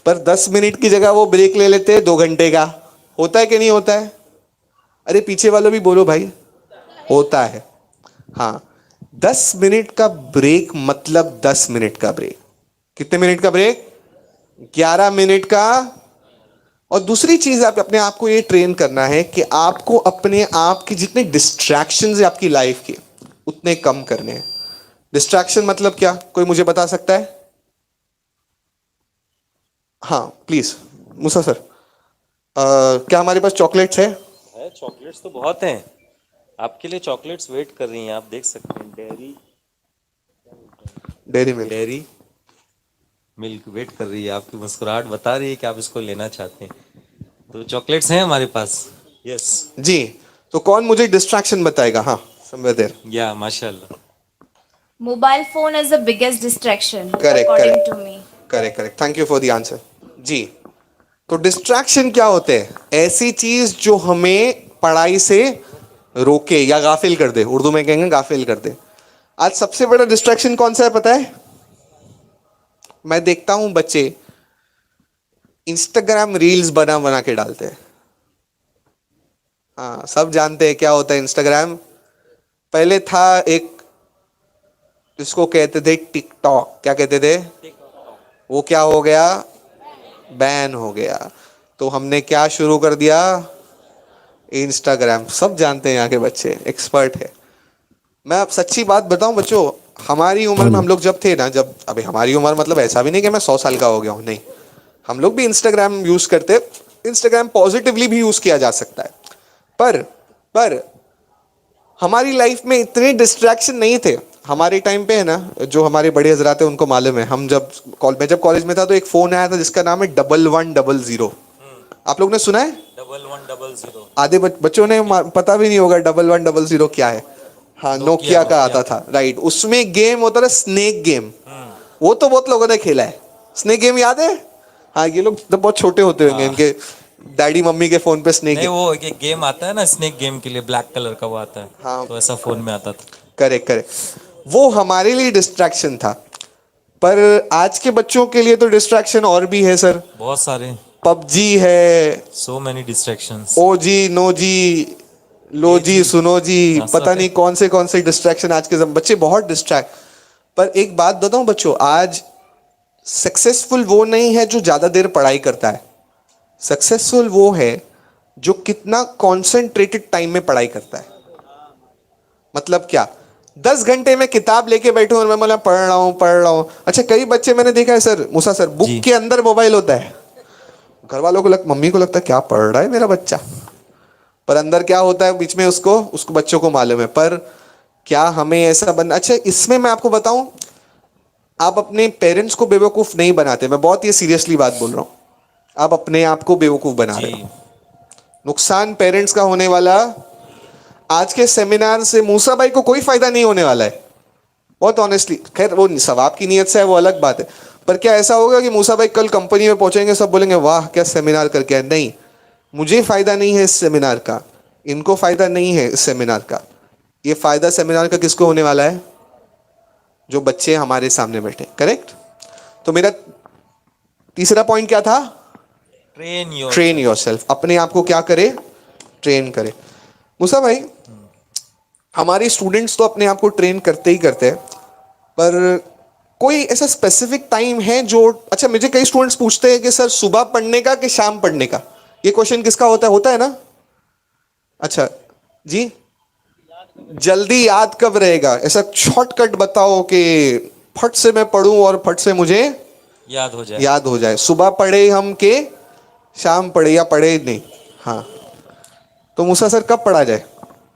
पर 10 मिनट की जगह वो ब्रेक ले लेते हैं 2 घंटे का। होता है कि नहीं होता है? अरे पीछे वालों भी बोलो भाई, होता है। हाँ, 10 मिनट का ब्रेक मतलब 10 मिनट का ब्रेक। कितने मिनट का ब्रेक? 11 मिनट का। और दूसरी चीज, आप अपने आप को ये ट्रेन करना है कि आपको अपने आप की जितने डिस्ट्रैक्शंस है आपकी लाइफ के, उतने कम करने हैं। डिस्ट्रैक्शन मतलब क्या, कोई मुझे बता सकता है? हाँ प्लीज मूसा सर। क्या हमारे पास चॉकलेट्स है? चॉकलेट्स तो बहुत हैं, आपके लिए चॉकलेट्स वेट कर रही हैं, आप देख सकते हैं। Dairy Milk. Dairy Milk wait कर रही है, आपकी मुस्कुराहट बता रही है कि आप इसको लेना चाहते हैं। तो चॉकलेट्स हैं हमारे पास। यस। जी, तो कौन मुझे डिस्ट्रैक्शन बताएगा? हाँ, समवेयर देयर। या माशाल्लाह। Mobile phone is the biggest distraction, correct according correct to me. Correct correct, thank you for the answer. जी, तो डिस्ट्रैक्शन क्या होते हैं? ऐसी चीज जो हमें पढ़ाई से रोके या गाफिल कर दे, उर्दू में कहेंगे गाफिल कर दे। आज सबसे बड़ा डिस्ट्रैक्शन कौन सा है पता है? मैं देखता हूं बच्चे इंस्टाग्राम रील्स बना बना के डालते हैं। हाँ, सब जानते हैं क्या होता है इंस्टाग्राम। पहले था एक, जिसको कहते थे टिकटॉक। क्या कहते थे? वो क्या हो गया? बैन हो गया। तो हमने क्या शुरू कर दिया? इंस्टाग्राम। सब जानते हैं यहाँ के बच्चे, एक्सपर्ट है। मैं अब सच्ची बात बताऊं बच्चों, हमारी उम्र में हम लोग जब थे ना, जब अभी हमारी उम्र मतलब ऐसा भी नहीं कि मैं 100 साल का हो गया हूं, नहीं, हम लोग भी इंस्टाग्राम यूज करते। इंस्टाग्राम पॉजिटिवली भी यूज किया जा सकता है, पर हमारी लाइफ में इतने डिस्ट्रैक्शन नहीं थे हमारे टाइम पे, है ना। जो हमारे बड़े हजरात हैं उनको मालूम है, हम जब मैं जब कॉलेज में था तो एक फोन आया था जिसका नाम है 1100। आप लोग ने सुना है? 1100। आधे बच्चों ने पता भी नहीं होगा 1100 क्या है। हाँ, नोकिया का आता था, राइट। उसमें गेम होता था स्नेक गेम, वो तो बहुत लोगों ने खेला है। स्नेक गेम याद है? हाँ, ये लोग तो बहुत छोटे होते होंगे, इनके डैडी मम्मी के फोन पे स्नेक नहीं, गेम। वो एक गेम आता है ना स्नेक गेम के लिए, ब्लैक कलर का वो आता है। हाँ। तो ऐसा फोन में आता था। करेक्ट करेक्ट, वो हमारे लिए डिस्ट्रैक्शन था। पर आज के बच्चों के लिए तो डिस्ट्रैक्शन और भी है सर। बहुत सारे, पबजी है, सो मेनी डिस्ट्रैक्शंस। ओजी नोजी, लो जी सुनो जी, हाँ, सब पता है। नहीं कौन से डिस्ट्रैक्शन आज के बच्चे बहुत डिस्ट्रैक्ट। पर एक बात बताऊं बच्चों, आज सक्सेसफुल वो नहीं है जो ज्यादा देर पढ़ाई करता है, सक्सेसफुल वो है जो कितना कॉन्सेंट्रेटेड टाइम में पढ़ाई करता है। मतलब क्या, 10 घंटे में किताब लेके बैठे और मैं बोला पढ़ रहा हूँ। अच्छा, कई बच्चे मैंने देखा है सर, मूसा सर, बुक जी। के अंदर मोबाइल होता है। घर वालों को मम्मी को लगता है क्या पढ़ रहा है मेरा बच्चा, पर अंदर क्या होता है बीच में उसको बच्चों को मालूम है। पर क्या हमें ऐसा बनना, अच्छा इसमें मैं आपको बताऊं, आप अपने पेरेंट्स को बेवकूफ नहीं बनाते, मैं बहुत ये सीरियसली बात बोल रहा हूं, आप अपने आप को बेवकूफ बना रहे जी। हो। नुकसान पेरेंट्स का होने वाला। आज के सेमिनार से मूसा भाई को कोई फायदा नहीं होने वाला है, बहुत ऑनेस्टली। खैर वो सवाब की नीयत से है, वो अलग बात है। पर क्या ऐसा होगा कि मूसा भाई कल कंपनी में पहुंचेंगे, सब बोलेंगे वाह क्या सेमिनार करके आए? नहीं, मुझे फायदा नहीं है इस सेमिनार का, इनको फायदा नहीं है इस सेमिनार का। ये फायदा सेमिनार का किसको होने वाला है? जो बच्चे हमारे सामने बैठे। करेक्ट। तो मेरा तीसरा पॉइंट क्या था? Train yourself. अपने आप को क्या करे? ट्रेन करे। मूसा भाई, हमारे स्टूडेंट्स तो अपने आप को ट्रेन करते ही करते हैं, पर कोई ऐसा स्पेसिफिक टाइम है जो, अच्छा मुझे कई स्टूडेंट्स पूछते हैं कि सर सुबह पढ़ने का कि शाम पढ़ने का, ये क्वेश्चन किसका होता है ना? अच्छा जी, जल्दी याद कब रहेगा? ऐसा शॉर्टकट बताओ कि फट से मैं पढ़ूं और फट से मुझे याद हो जाए। सुबह पढ़े हम के शाम पढ़े या पढ़े नहीं? हाँ, तो मूसा सर कब पढ़ा जाए?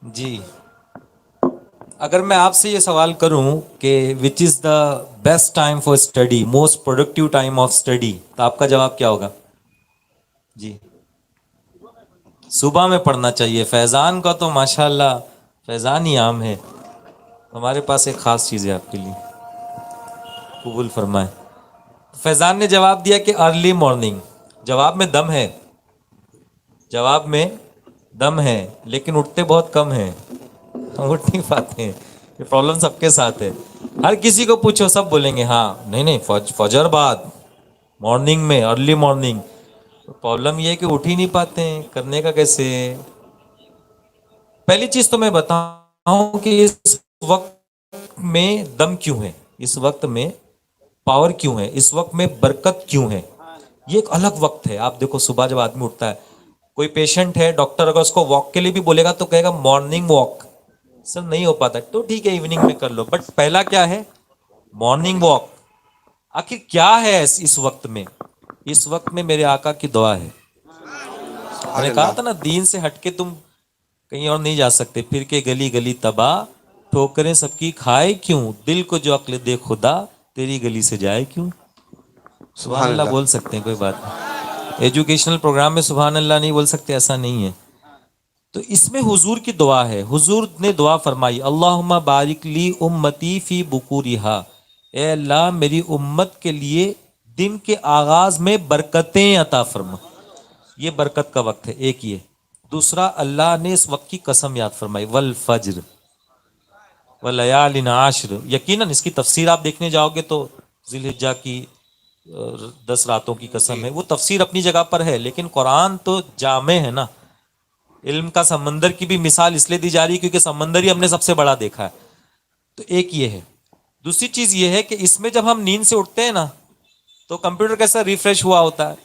जी, अगर मैं आपसे ये सवाल करूं कि which is the best time for study, most productive time of study, तो आपका जवाब क्या होगा? जी, सुबह में पढ़ना चाहिए। फैज़ान का तो माशाल्लाह फैज़ान ही आम है। हमारे पास एक ख़ास चीज़ है आपके लिए, कबूल फरमाए। फैज़ान ने जवाब दिया कि अर्ली मॉर्निंग। जवाब में दम है, जवाब में दम है, लेकिन उठते बहुत कम हैं। हम उठ नहीं पाते हैं, ये प्रॉब्लम सबके साथ है। हर किसी को पूछो, सब बोलेंगे हाँ नहीं फजर बाद, मॉर्निंग में, अर्ली मॉर्निंग। प्रॉब्लम ये है कि उठ ही नहीं पाते हैं, करने का कैसे? पहली चीज तो मैं बताऊं कि इस वक्त में दम क्यों है, इस वक्त में पावर क्यों है, इस वक्त में बरकत क्यों है। ये एक अलग वक्त है। आप देखो, सुबह जब आदमी उठता है, कोई पेशेंट है, डॉक्टर अगर उसको वॉक के लिए भी बोलेगा तो कहेगा मॉर्निंग वॉक। सर नहीं हो पाता तो ठीक है, इवनिंग में कर लो, बट पहला क्या है? Morning walk. आखिर क्या है इस वक्त में? इस वक्त में मेरे आका की दुआ है। मैंने कहा था ना, दीन से हटके तुम कहीं और नहीं जा सकते। फिर के गली गली तबाह, ठोकरें सबकी खाए क्यों, दिल को जो अक्ल दे खुदा, तेरी गली से जाए क्यों। सुभान अल्लाह बोल सकते हैं, कोई बात नहीं। एजुकेशनल प्रोग्राम में सुभान अल्लाह नहीं बोल सकते ऐसा नहीं है। तो इसमें हुजूर की दुआ है। हुजूर ने दुआ फरमाई, अल्लाहुम्मा बारिक ली उम्मती फी बुकुरिहा, ए अल्लाह मेरी उम्मत के लिए दिन के आगाज में बरकतें अता फरमा। ये बरकत का वक्त है, एक ये। दूसरा, अल्लाह ने इस वक्त की कसम याद फरमाई, वल फज्र वलयालिन आश्र। यकीनन इसकी तफसीर आप देखने जाओगे तो जिलहिज्जा की 10 रातों की कसम है, वो तफसीर अपनी जगह पर है, लेकिन कुरान तो जामे है ना। इल्म का समंदर की भी मिसाल इसलिए दी जा रही है क्योंकि समंदर ही हमने सबसे बड़ा देखा है। तो एक ये है। दूसरी चीज ये है कि इसमें जब हम नींद से उठते हैं ना, तो कंप्यूटर कैसा रिफ्रेश हुआ होता है,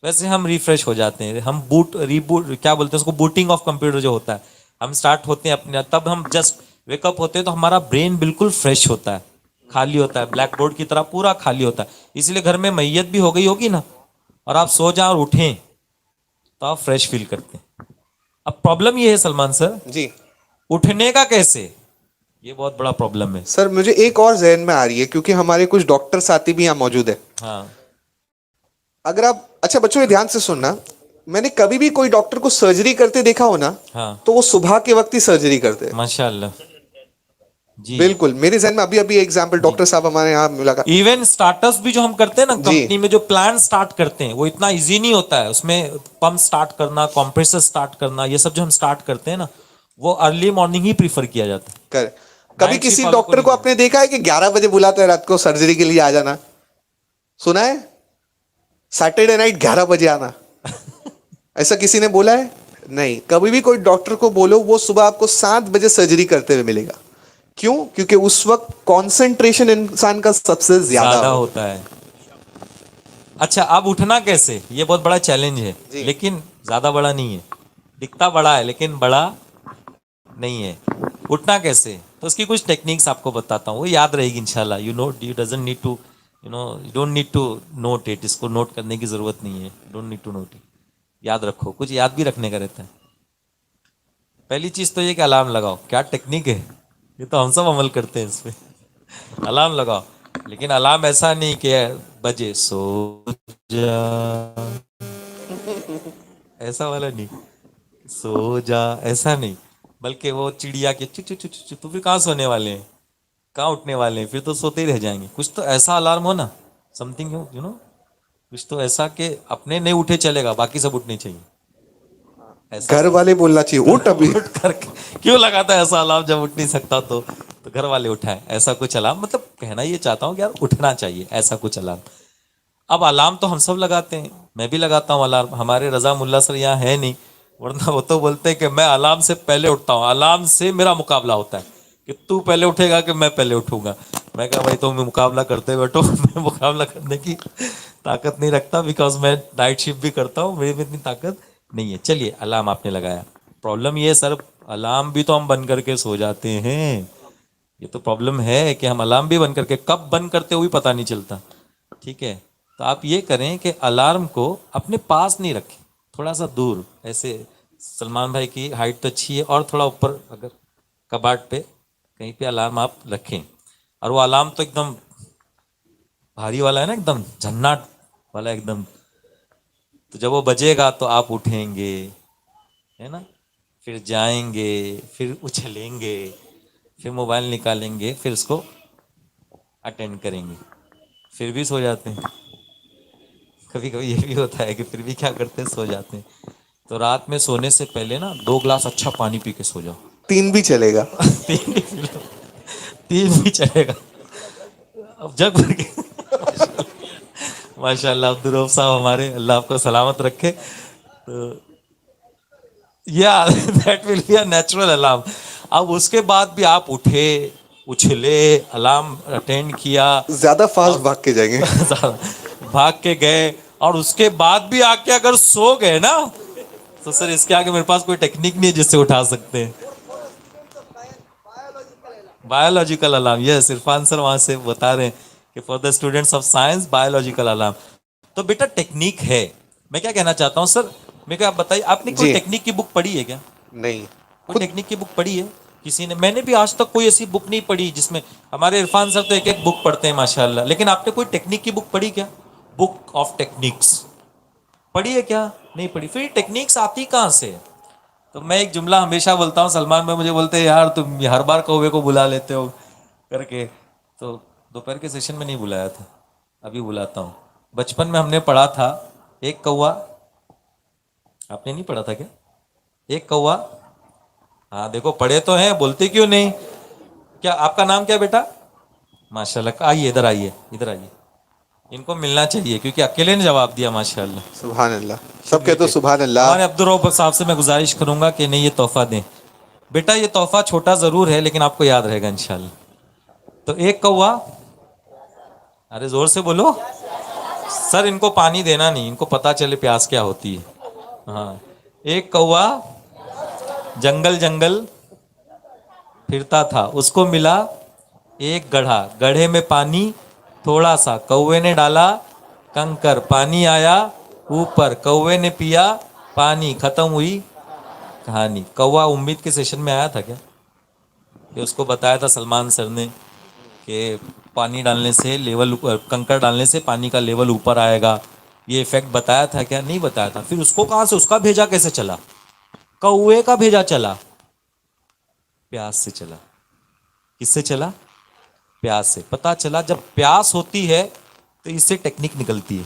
वैसे हम रिफ्रेश हो जाते हैं। हम रीबूट क्या बोलते हैं उसको, बूटिंग ऑफ कंप्यूटर जो होता है, हम स्टार्ट होते हैं अपने, तब हम जस्ट वेकअप होते हैं तो हमारा ब्रेन बिल्कुल फ्रेश होता है, खाली होता है, ब्लैक बोर्ड की तरह पूरा खाली होता है। इसलिए घर में मैयत भी हो गई होगी ना, और आप सो जाओ और उठें तो आप फ्रेश फील करते हैं। अब प्रॉब्लम ये है सलमान सर, जी उठने का कैसे, ये बहुत बड़ा प्रॉब्लम है। सर, मुझे एक और जहन में आ रही है, क्योंकि हमारे कुछ डॉक्टर साथी भी यहाँ मौजूद है। हाँ अगर आप, अच्छा बच्चों ये ध्यान से सुनना, मैंने कभी भी कोई डॉक्टर को सर्जरी करते देखा हो ना, हाँ तो वो सुबह के वक्त ही सर्जरी करते हैं। माशाल्लाह जी। बिल्कुल, मेरे जहन में अभी अभी एग्जाम्पल, डॉक्टर साहब हमारे यहाँ मुलाकात। इवन स्टार्टअप्स भी जो हम करते हैं ना जी। कंपनी में, जो प्लान स्टार्ट करते हैं वो इतना इजी नहीं होता है। उसमें पंप स्टार्ट करना, कंप्रेसर स्टार्ट करना, ये सब जो हम स्टार्ट करते हैं ना, वो अर्ली मॉर्निंग ही प्रीफर किया जाता है। कर कभी Night किसी shift वालों को डॉक्टर को नहीं आपने देखा है कि 11 बजे बुलाता है रात को सर्जरी के लिए आ जाना? सुना है? सैटरडे नाइट 11 बजे आना, ऐसा किसी ने बोला है? नहीं। कभी भी कोई डॉक्टर को बोलो, वो सुबह आपको 7 बजे सर्जरी करते हुए मिलेगा। क्यों? क्योंकि उस वक्त कंसंट्रेशन इंसान का सबसे ज्यादा ज्यादा हो। होता है। अच्छा, अब उठना कैसे, ये बहुत बड़ा चैलेंज है, जी। लेकिन ज्यादा बड़ा नहीं है। दिखता बड़ा है लेकिन बड़ा नहीं है। उठना कैसे, तो उसकी कुछ टेक्निक्स आपको बताता हूँ, वो याद रहेगी इंशाल्लाह। You know, you doesn't need to, you don't need to note it. इसको नोट करने की जरूरत नहीं है, don't need to note it. याद रखो, कुछ याद भी रखने का रहता है। पहली चीज तो ये कि अलार्म लगाओ। क्या टेक्निक है, ये तो हम सब अमल करते हैं इस पे। अलार्म लगाओ, लेकिन अलार्म ऐसा नहीं कि बजे सो जा, ऐसा वाला नहीं, सो जा ऐसा नहीं, बल्कि वो चिड़िया के चु चु चु चु चु, तो फिर कहाँ सोने वाले हैं, कहाँ उठने वाले हैं, फिर तो सोते ही रह जाएंगे। कुछ तो ऐसा अलार्म हो ना, समथिंग हो, यू नो, कुछ तो ऐसा कि अपने नहीं उठे चलेगा, बाकी सब उठने चाहिए। ऐसा घर वाले बोलना चाहिए उठ अभी। उठ करके क्यों लगाता है ऐसा अलार्म जब उठ नहीं सकता, तो घर वाले उठाए, ऐसा कुछ अलार्म। मतलब कहना ये चाहता हूँ कि यार उठना चाहिए, ऐसा कुछ अलार्म। अब अलार्म तो हम सब लगाते हैं, मैं भी लगाता हूँ अलार्म। हमारे रजा मुल्ला सर यहाँ है नहीं, वरना वो तो बोलते हैं कि मैं अलार्म से पहले उठता हूँ, अलार्म से मेरा मुकाबला होता है कि तू पहले उठेगा कि मैं पहले उठूंगा। मैं कहा भाई तो मैं मुकाबला करते बैठो, मैं मुकाबला करने की ताकत नहीं रखता, बिकॉज मैं नाइट शिफ्ट भी करता हूँ, मेरे में इतनी ताकत नहीं है। चलिए, अलार्म आपने लगाया। प्रॉब्लम ये है सर, अलार्म भी तो हम बंद करके सो जाते हैं। ये तो प्रॉब्लम है कि हम अलार्म भी बंद करके, कब बंद करते हुए पता नहीं चलता। ठीक है, तो आप ये करें कि अलार्म को अपने पास नहीं रखें, थोड़ा सा दूर, ऐसे सलमान भाई की हाइट तो अच्छी है, और थोड़ा ऊपर अगर कबाट पे कहीं पे अलार्म आप रखें। और वो अलार्म तो एकदम भारी वाला है ना, एकदम झन्नाट वाला एकदम। तो जब वो बजेगा तो आप उठेंगे, है ना, फिर जाएंगे, फिर उछलेंगे, फिर मोबाइल निकालेंगे, फिर उसको अटेंड करेंगे, फिर भी सो जाते हैं। कभी कभी ये भी होता है कि फिर भी क्या करते हैं, सो जाते हैं। तो रात में सोने से पहले ना 2 ग्लास अच्छा पानी पी के सो जाओ। 3 भी चलेगा। 3 भी पी लो, 3 भी चलेगा। अब जग भर के माशाल्लाह अब्दुल रऊफ साहब हमारे, अल्लाह आपको सलामत रखे। तो या that will be a natural alarm. अब उसके बाद भी आप उठे, उछले, अलार्म अटेंड किया, ज्यादा फास्ट भाग के जाएंगे। भाग के गए, और उसके बाद भी आके अगर सो गए ना, तो सर इसके आगे मेरे पास कोई टेक्निक नहीं है जिससे उठा सकते हैं। Biological alarm, yes, Irfan sir वहां से बता रहे हैं कि for the students of science biological alarm. तो बेटा टेक्निक है। मैं क्या कहना चाहता हूँ सर, मैं क्या, आप बताइए, आपने कोई जी। टेक्निक की बुक पढ़ी है क्या? नहीं। कोई टेक्निक की बुक पढ़ी है किसी ने? मैंने भी आज तक कोई ऐसी बुक नहीं पढ़ी जिसमें, हमारे इरफान सर तो एक एक बुक पढ़ते हैं माशाल्लाह, लेकिन आपने कोई टेक्निक की बुक पढ़ी क्या? बुक ऑफ टेक्निक्स पढ़ी है क्या? नहीं पढ़ी। फिर टेक्निक्स आती कहाँ से? तो मैं एक जुमला हमेशा बोलता हूँ, सलमान भाई मुझे बोलते हैं यार तुम हर बार कौवे को बुला लेते हो करके, तो दोपहर के सेशन में नहीं बुलाया था, अभी बुलाता हूँ। बचपन में हमने पढ़ा था, एक कौवा, आपने नहीं पढ़ा था क्या? एक कौवा, हाँ देखो पढ़े तो हैं, बोलते क्यों नहीं? क्या आपका नाम क्या बेटा? माशाल्लाह, आइए इधर, आइए इधर आइए, इनको मिलना चाहिए क्योंकि अकेले ने जवाब दिया माशाल्लाह। सुभान अल्लाह, सब कहते हो सुभान अल्लाह। हमारे अब्दुल रऊफ साहब से मैं गुजारिश करूंगा कि नहीं ये तोहफा दें। बेटा ये तोहफा छोटा जरूर है लेकिन आपको याद रहेगा इंशाल्लाह। तो एक कौवा, अरे जोर से बोलो सर, इनको पानी देना नहीं, इनको पता चले प्यास क्या होती है। हाँ, एक कौवा जंगल जंगल फिरता था, उसको मिला एक गड्ढा, गड्ढे में पानी थोड़ा सा, कौवे ने डाला कंकर, पानी आया ऊपर, कौवे ने पिया पानी, खत्म हुई कहानी। कौवा उम्मीद के सेशन में आया था क्या? ये उसको बताया था सलमान सर ने कि पानी डालने से लेवल, कंकर डालने से पानी का लेवल ऊपर आएगा, ये इफेक्ट बताया था क्या? नहीं बताया था। फिर उसको कहाँ से, उसका भेजा कैसे चला? कौवे का भेजा चला, प्यास से चला। किससे चला? प्यास से। पता चला जब प्यास होती है तो इससे टेक्निक निकलती है।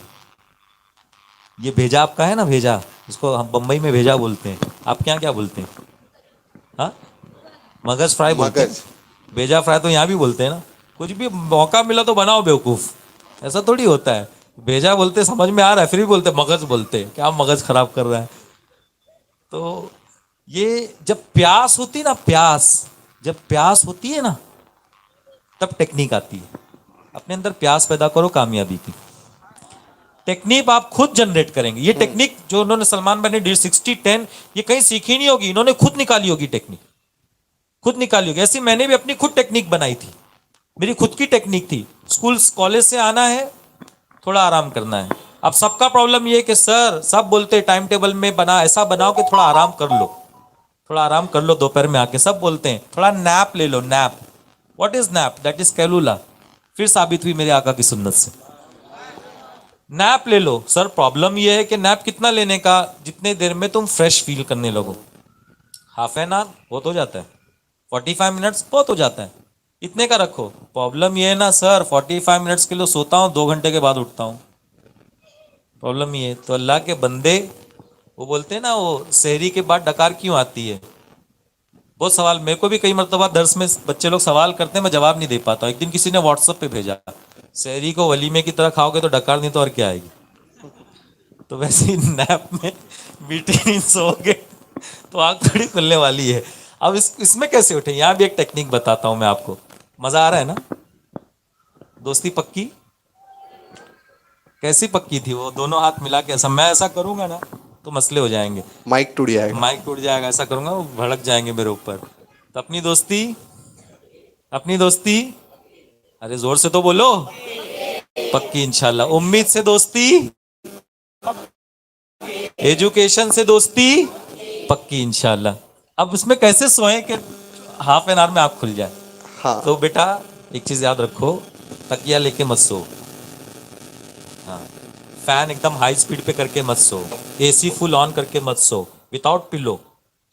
ये भेजा आपका है ना, भेजा, इसको हम बम्बई में भेजा बोलते हैं, आपके यहाँ क्या बोलते हैं? हाँ, मगज फ्राई बोलते हैं। मगज। भेजा फ्राई तो यहाँ भी बोलते हैं ना। कुछ भी मौका मिला तो बनाओ बेवकूफ, ऐसा थोड़ी होता है। भेजा बोलते समझ में आ रहा है, फिर भी बोलते मगज बोलते हैं, क्या मगज खराब कर रहा है। तो ये जब प्यास होती है ना, प्यास, जब प्यास होती है ना तब टेक्निक आती है। अपने अंदर प्यास पैदा करो कामयाबी की। टेक्निक आप खुद जनरेट करेंगे। ये टेक्निक जो उन्होंने, सलमान भाई ने 60-10, ये कहीं सीखी नहीं होगी, इन्होंने खुद निकाली होगी टेक्निक, खुद निकाली होगी। ऐसी मैंने भी अपनी खुद टेक्निक बनाई थी, मेरी खुद की टेक्निक थी। स्कूल कॉलेज से आना है, थोड़ा आराम करना है। अब सबका प्रॉब्लम ये है कि सर सब बोलते टाइम टेबल में बना, ऐसा बनाओ कि थोड़ा आराम कर लो, थोड़ा आराम कर लो दोपहर में आके। सब बोलते हैं थोड़ा नैप ले लो, nap. What is nap? That is कैलुला। फिर साबित हुई मेरे आका की सुन्नत से, नैप ले लो। सर प्रॉब्लम ये है कि नैप कितना लेने का? जितने देर में तुम फ्रेश फील करने लगो। हाफ एन आवर बहुत हो जाता है, 45 मिनट्स बहुत हो जाता है, इतने का रखो। प्रॉब्लम ये है ना सर, 45 मिनट्स के लिए सोता हूँ, 2 घंटे के बाद उठता हूँ। प्रॉब्लम ये है। तो अल्लाह के बंदे, वो बोलते हैं ना, वो सहरी के बाद डकार क्यों आती है? बहुत सवाल मेरे को भी कई मरतबा दर्स में बच्चे लोग सवाल करते हैं, मैं जवाब नहीं दे पाता हूँ। एक दिन किसी ने व्हाट्सएप पे भेजा, सहरी को वलीमे की तरह खाओगे तो डकार, नहीं तो और क्या आएगी। तो वैसे ही नैप में मीठी नींद सोओगे तो आंख थोड़ी खुलने वाली है। अब इसमें कैसे उठे, यहाँ भी एक टेक्निक बताता हूँ मैं आपको। मजा आ रहा है ना? दोस्ती पक्की? कैसी पक्की थी वो? दोनों हाथ मिला के ऐसा, मैं ऐसा करूंगा ना तो मसले हो जाएंगे, माइक टूट जाएगा। माइक टूट जाएगा। ऐसा करूंगा वो भड़क जाएंगे मेरे ऊपर। तो अपनी दोस्ती, अपनी दोस्ती, अरे जोर से तो बोलो, पक्की इंशाल्लाह। उम्मीद से दोस्ती, एजुकेशन से दोस्ती, पक्की इंशाल्लाह। अब उसमें कैसे सोए कि हाफ एन आवर में आँख खुल जाए? हाँ। तो बेटा एक चीज याद रखो, तकिया लेके मत सो। हाँ, फैन एकदम हाई स्पीड पे करके मत सो, एसी फुल ऑन करके मत सो, विदाउट पिलो,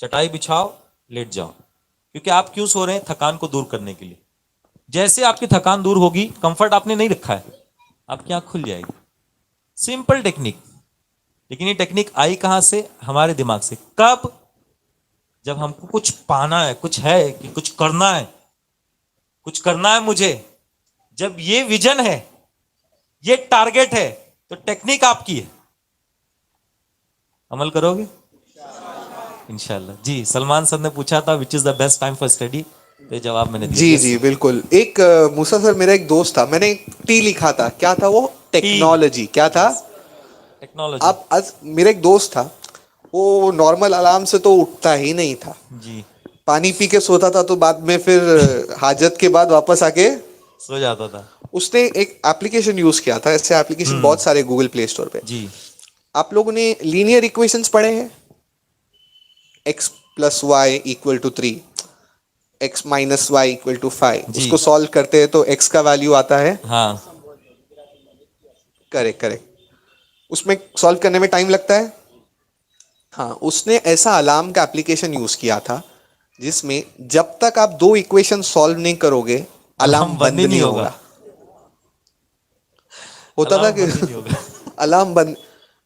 चटाई बिछाओ, लेट जाओ। क्योंकि आप क्यों सो रहे हैं? थकान को दूर करने के लिए। जैसे आपकी थकान दूर होगी, कंफर्ट आपने नहीं रखा है, आपकी आंख खुल जाएगी। Simple technique. लेकिन ये टेक्निक आई कहां से? हमारे दिमाग से। कब? जब हमको कुछ पाना है, कुछ है कि कुछ करना है, कुछ करना है मुझे, जब ये विजन है, ये टारगेट है, तो टेक्निक आपकी है। अमल करोगे इंशाल्लाह। जी, सलमान सर ने पूछा था which is the best time for study, तो जवाब मैंने दिया। जी जी बिल्कुल। एक मूसा सर, मेरा एक दोस्त था, मैंने टी लिखा था, क्या था वो? टेक्नोलॉजी। क्या था? टेक्नोलॉजी। अब आज मेरा एक दोस्त था, वो नॉर्मल अलार्म से तो उठता ही नहीं था, जी, पानी पी के सोता था, तो बाद में फिर हाजत के बाद वापस आके सो जाता था। उसने एक एप्लीकेशन यूज किया था। ऐसे एप्लीकेशन बहुत सारे गूगल प्ले स्टोर पे। जी, आप लोगों ने लीनियर इक्वेशंस पढ़े हैं? x plus y equal to 3, x minus y equal to 5। जी। उसको सॉल्व करते हैं तो x का वैल्यू आता है, हाँ, करेक्ट करेक्ट। उसमें सॉल्व करने में टाइम लगता है। हाँ, उसने ऐसा अलार्म का एप्लीकेशन यूज किया था जिसमें जब तक आप 2 इक्वेशन सॉल्व नहीं करोगे अलार्म बंद ही नहीं होगा। होता था अलार्म कि बंद ही नहीं होगा। अलार्म बंद।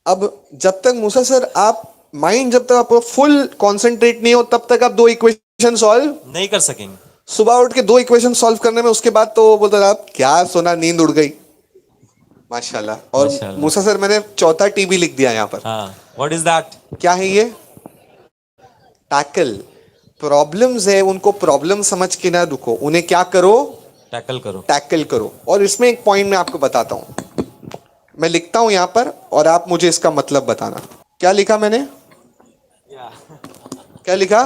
अब जब तक मूसा सर, आप माइंड जब तक आपको फुल कंसंट्रेट नहीं हो तब तक आप 2 इक्वेशन सॉल्व नहीं कर सकेंगे। सुबह उठ के 2 इक्वेशन सॉल्व करने में, उसके बाद तो बोलता था आप क्या सोना, नींद उड़ गई। माशाल्लाह। और माशाल्लाह। मूसा सर, मैंने चौथा टी भी लिख दिया यहाँ पर। हाँ, व्हाट इज दैट? क्या है ये? टैकल। प्रॉब्लम्स है, उनको प्रॉब्लम समझ के ना रुको, उन्हें क्या करो? टैकल करो। टैकल करो। और इसमें एक पॉइंट मैं आपको बताता हूं, मैं लिखता हूं यहां पर और आप मुझे इसका मतलब बताना। क्या लिखा मैंने? क्या लिखा?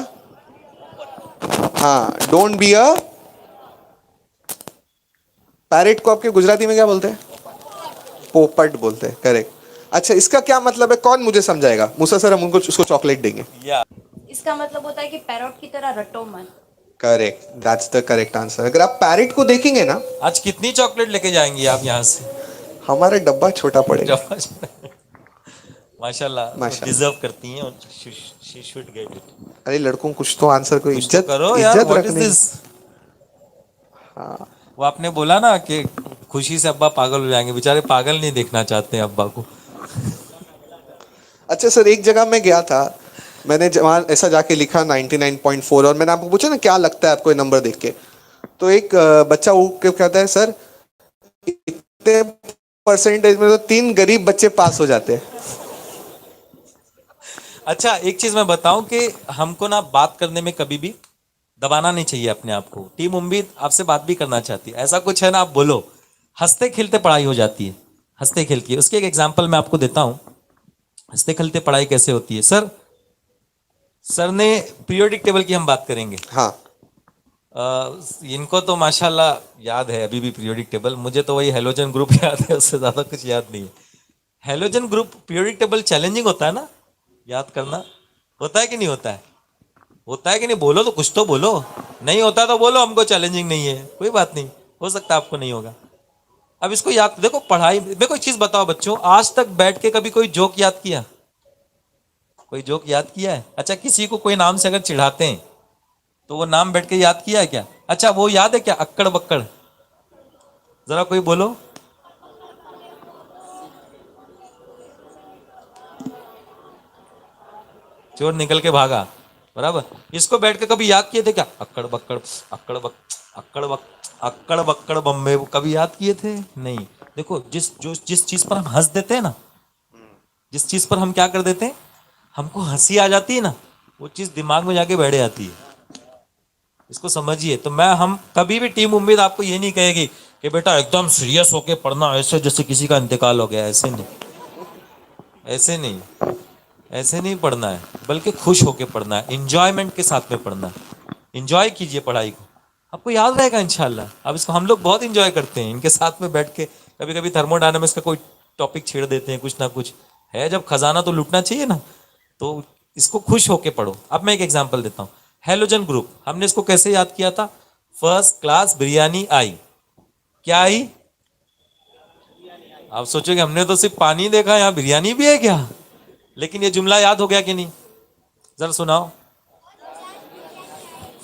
हाँ, डोंट बी अ पैरेट को आपके गुजराती में क्या बोलते हैं? पोपट बोलते हैं, करेक्ट। अच्छा, इसका क्या मतलब है, कौन मुझे समझाएगा? मूसा सर, हम उनको उसको चॉकलेट देंगे। या इसका मतलब होता है कि पैरोट की तरह रटो मत। Correct, that's the correct answer. अगर आप पैरेट को देखेंगे ना, आज कितनी चॉकलेट लेके जाएंगी आप यहाँ से? हमारा डब्बा छोटा पड़ेगा। माशाल्लाह, माशाल्लाह। डिजर्व करती हैं और शी शुड गेट इट। अरे लड़कों, कुछ तो आंसर को कुछ तो इज्जत करो यार, इज्जत व्हाट इज रखने। दिस? वो आपने बोला ना कि खुशी से अब्बा पागल हो जाएंगे, बेचारे पागल नहीं देखना चाहते हैं अब्बा को। अच्छा सर, एक जगह मैं गया था, मैंने वहाँ ऐसा जाके लिखा 99.4, और मैंने आपको पूछा ना क्या लगता है आपको ये नंबर देख के, तो एक बच्चा वो क्या कहता है, सर इतने परसेंटेज में तो 3 गरीब बच्चे पास हो जाते हैं। अच्छा, एक चीज मैं बताऊं कि हमको ना बात करने में कभी भी दबाना नहीं चाहिए अपने आप को। टीम उम्मीद आपसे बात भी करना चाहती है, ऐसा कुछ है ना, आप बोलो। हंसते खेलते पढ़ाई हो जाती है, हंसते खेल के। उसके एक एग्जाम्पल मैं आपको देता हूं, हंसते खेलते पढ़ाई कैसे होती है। सर ने पीरियोडिक टेबल की हम बात करेंगे। हाँ, इनको तो माशाल्लाह याद है अभी भी पीरियोडिक टेबल, मुझे तो वही हेलोजन ग्रुप याद है, उससे ज्यादा कुछ याद नहीं है। Halogen group periodic table challenging होता है ना याद करना, होता है कि नहीं होता है? होता है कि नहीं? बोलो तो, कुछ तो बोलो। नहीं होता तो बोलो हमको चैलेंजिंग नहीं है, कोई बात नहीं, हो सकता है आपको नहीं होगा। अब इसको याद देखो, पढ़ाई देखो, एक चीज बताओ बच्चों, आज तक बैठ के कभी कोई जोक याद किया? कोई जोक याद किया है? अच्छा, किसी को कोई नाम से अगर चिढ़ाते हैं तो वो नाम बैठ के याद किया है क्या? अच्छा, वो याद है क्या, अक्कड़ बक्कड़? जरा कोई बोलो। चोर निकल के भागा, बराबर। इसको बैठ के कभी याद किए थे क्या? अक्कड़ बक्कड़, अक्कड़ बक, अक्कड़ बक, अक्कड़ बक्कड़ बम्बे, वो कभी याद किए थे? नहीं। देखो, जिस चीज पर हम हंस देते हैं ना, जिस चीज पर हम क्या कर देते हैं, हमको हंसी आ जाती है ना, वो चीज दिमाग में जाके बैठ जाती है। इसको समझिए। तो हम कभी भी टीम उम्मीद आपको ये नहीं कहेगी कि बेटा एकदम सीरियस होके पढ़ना, ऐसे जैसे किसी का इंतकाल हो गया, ऐसे नहीं, ऐसे नहीं, ऐसे नहीं पढ़ना है, बल्कि खुश होके पढ़ना है, इंजॉयमेंट के साथ में पढ़ना है। इंजॉय कीजिए पढ़ाई को, आपको याद रहेगा इंशाल्लाह। अब इसको हम लोग बहुत इंजॉय करते हैं, इनके साथ में बैठ के। कभी कभी थर्मोडायनामिक्स का कोई टॉपिक छेड़ देते हैं, कुछ ना कुछ है, जब खजाना तो लूटना चाहिए ना, तो इसको खुश होके पढ़ो। अब मैं एक एग्जांपल देता हूँ, हेलोजन ग्रुप, हमने इसको कैसे याद किया था? फर्स्ट क्लास बिरयानी आई। क्या आई? आप सोचोगे हमने तो सिर्फ पानी देखा, यहाँ बिरयानी भी है क्या? लेकिन ये जुमला याद हो गया कि नहीं? जरा सुनाओ।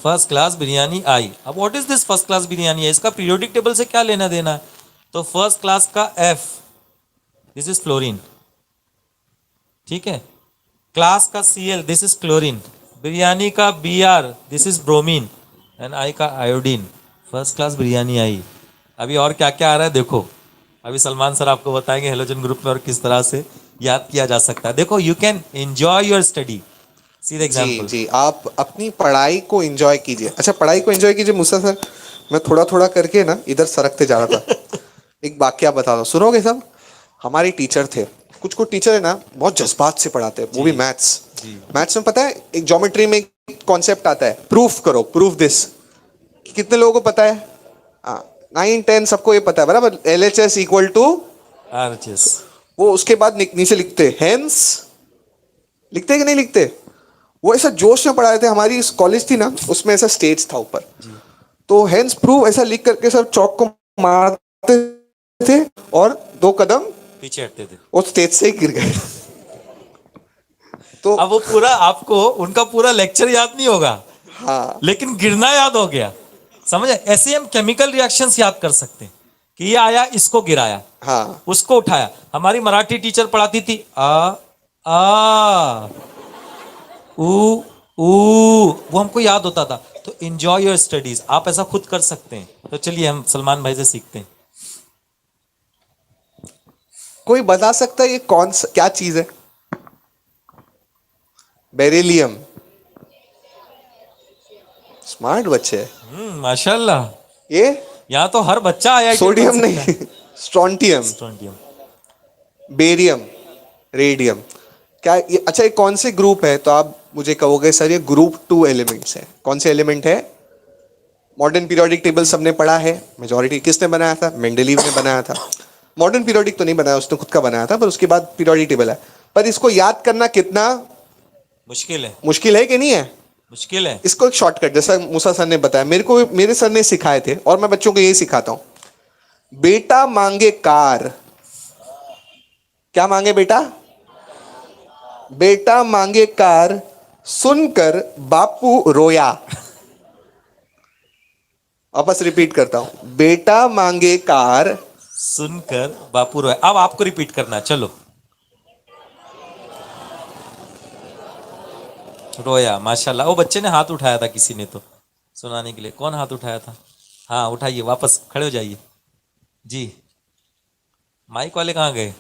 फर्स्ट क्लास बिरयानी आई। अब what is this first class biryani आई, इसका पीरियोडिक टेबल से क्या लेना देना है? तो फर्स्ट क्लास का एफ, दिस इज फ्लोरीन, ठीक है। क्लास का Cl, this is chlorine. Biryani का Br, this is bromine. And I का आयोडीन। फर्स्ट क्लास बिरयानी आई। अभी और क्या क्या आ रहा है देखो, अभी सलमान सर आपको बताएंगे हेलोजन ग्रुप में और किस तरह से याद किया जा सकता है। देखो, you can enjoy your study. See the जी एग्जांपल। जी, आप अपनी पढ़ाई को एंजॉय कीजिए। अच्छा, पढ़ाई को एंजॉय कीजिए। मूसा सर, मैं थोड़ा थोड़ा करके ना इधर सरकते जा रहा था। एक वाकया बता दो, सुनोगे सब? हमारे टीचर थे, कुछ कुछ टीचर है ना बहुत जज्बात से पढ़ाते हैं, वो भी मैथ्स। मैथ्स में पता है एक ज्योमेट्री में कॉन्सेप्ट आता है, प्रूफ करो, प्रूफ दिस। कितने लोगों को पता है? 9-10 सबको ये पता है, बराबर। LHS equal to RHS। वो, उसके बाद नीचे लिखते हेंस, लिखते हैं कि नहीं लिखते? वो ऐसा जोश में पढ़ाए थे। हमारी कॉलेज थी ना, उसमें ऐसा स्टेज था ऊपर, तो हेंस प्रूव ऐसा लिख करके सब चौक को मारते थे और 2 कदम पीछे हटते थे, वो स्टेज से ही गिर गए। तो अब वो पूरा आपको उनका पूरा लेक्चर याद नहीं होगा, हाँ, लेकिन गिरना याद हो गया। समझे? ऐसे हम केमिकल रिएक्शंस याद कर सकते हैं कि ये आया, इसको गिराया, हाँ, उसको उठाया। हमारी मराठी टीचर पढ़ाती थी, आ ऊ ऊ, वो हमको याद होता था। तो एंजॉय योर स्टडीज, आप ऐसा खुद कर सकते हैं। तो चलिए हम सलमान भाई से सीखते हैं। कोई बता सकता है ये क्या चीज है? बेरिलियम। स्मार्ट बच्चे हैं। माशाल्लाह, ये यहाँ तो हर बच्चा आया है। सोडियम नहीं, स्ट्रोंटियम, स्ट्रोंटियम। Barium, radium. क्या अच्छा, ये कौन से ग्रुप है? तो आप मुझे कहोगे सर ये ग्रुप 2 एलिमेंट्स है। कौन से एलिमेंट है? मॉडर्न पीरियोडिक टेबल सबने पढ़ा है, मेजॉरिटी किसने बनाया था? मेंडलीव ने बनाया था। मॉडर्न पीरियोडिक तो नहीं बनाया, उसने खुद का बनाया था, पर उसके बाद पीरियोडिक टेबल है। पर इसको याद करना कितना मुश्किल है कि नहीं है? मुश्किल है। इसको एक शॉर्टकट, जैसा मूसा सर ने बताया, मेरे सर ने सिखाए थे और मैं बच्चों को यही सिखाता हूं। बेटा मांगे कार, क्या मांगे बेटा? बेटा मांगे कार, सुनकर बापू रोया। वापस रिपीट करता हूं, बेटा मांगे कार, सुनकर बापू रोया। अब आपको रिपीट करना है, चलो। रोया, माशाल्लाह। वो बच्चे ने हाथ उठाया था किसी ने तो सुनाने के लिए। कौन हाथ उठाया था? हाँ उठाइए, वापस खड़े हो जाइए जी। माइक वाले कहाँ गए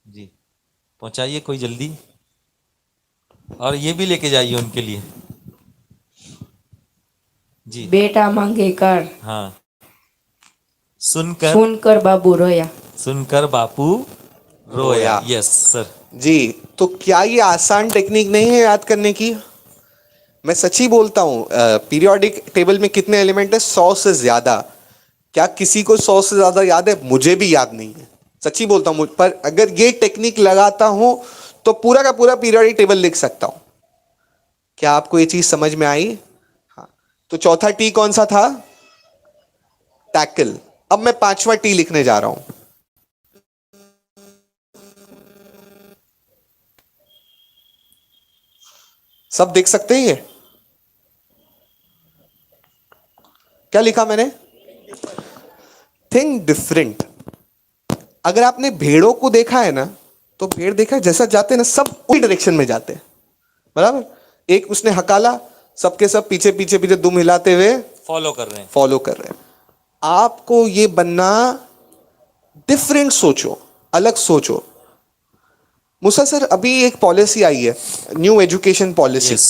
जी? पहुंचाइए कोई जल्दी, और ये भी लेके जाइए उनके लिए जी। बेटा मांगे कार, हाँ, सुनकर सुनकर बाबू रोया। सुनकर बापू रोया। यस सर जी। तो क्या ये आसान टेक्निक नहीं है याद करने की? मैं सच्ची बोलता हूं, पीरियोडिक टेबल में कितने एलिमेंट है? 100 से ज्यादा। क्या किसी को 100 से ज्यादा याद है? मुझे भी याद नहीं है, सच्ची बोलता हूं। पर अगर ये टेक्निक लगाता हूं तो पूरा का पूरा पीरियोडिक टेबल लिख सकता हूं। क्या आपको ये चीज समझ में आई? हाँ। तो चौथा टी कौन सा था? टैकल। अब मैं पांचवा टी लिखने जा रहा हूं। सब देख सकते हैं ये? क्या लिखा मैंने? Think different. अगर आपने भेड़ों को देखा है ना, तो भेड़ देखा है जैसा जाते हैं ना, सब उसी डायरेक्शन में जाते हैं, बराबर। एक उसने हकाला, सबके सब पीछे पीछे पीछे दुम हिलाते हुए फॉलो कर रहे हैं। फॉलो कर रहे हैं। आपको ये बनना, डिफरेंट सोचो, अलग सोचो। मूसा सर, अभी एक पॉलिसी आई है, new education policy. Yes,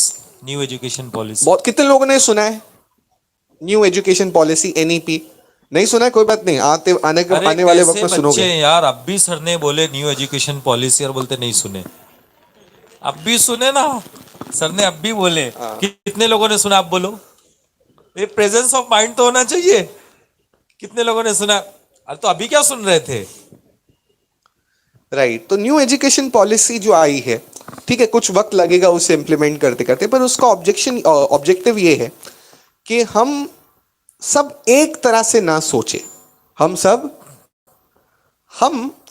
new education policy. बहुत, कितने लोगों ने सुना है न्यू एजुकेशन पॉलिसी, एनईपी? नहीं सुना है? कोई बात नहीं, आने वाले वक्त में सुनोगे। यार अब भी सर ने बोले न्यू एजुकेशन पॉलिसी और बोलते नहीं सुने। अब भी सुने ना, सर ने अब भी बोले। कितने लोगों ने सुना? आप बोलो। ये प्रेजेंस ऑफ माइंड तो होना चाहिए। कितने लोगों ने सुना? अरे तो अभी क्या सुन रहे थे? राइट। तो न्यू एजुकेशन पॉलिसी जो आई है, ठीक है, कुछ वक्त लगेगा उसे इंप्लीमेंट करते करते, पर उसका ऑब्जेक्टिव ये है कि हम सब एक तरह से ना सोचे।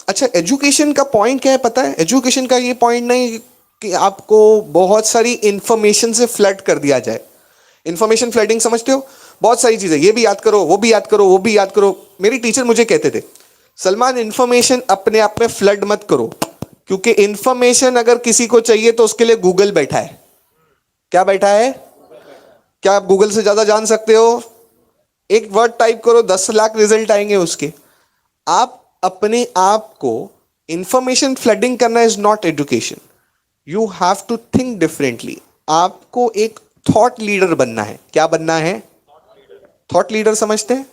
अच्छा, एजुकेशन का पॉइंट क्या है पता है? एजुकेशन का ये पॉइंट नहीं कि आपको बहुत सारी इंफॉर्मेशन से फ्लड कर दिया जाए। इंफॉर्मेशन फ्लडिंग समझते हो? बहुत सारी चीजें, ये भी याद करो, वो भी याद करो, वो भी याद करो। मेरी टीचर मुझे कहते थे, सलमान, इंफॉर्मेशन अपने आप में फ्लड मत करो, क्योंकि इंफॉर्मेशन अगर किसी को चाहिए तो उसके लिए गूगल बैठा है। क्या बैठा है? क्या आप गूगल से ज्यादा जान सकते हो? एक वर्ड टाइप करो, 10 लाख रिजल्ट आएंगे उसके। आप अपने आप को, इंफॉर्मेशन फ्लडिंग करना is not education. You have to think differently. आपको एक थॉट लीडर बनना है। क्या बनना है? थॉट लीडर समझते हैं?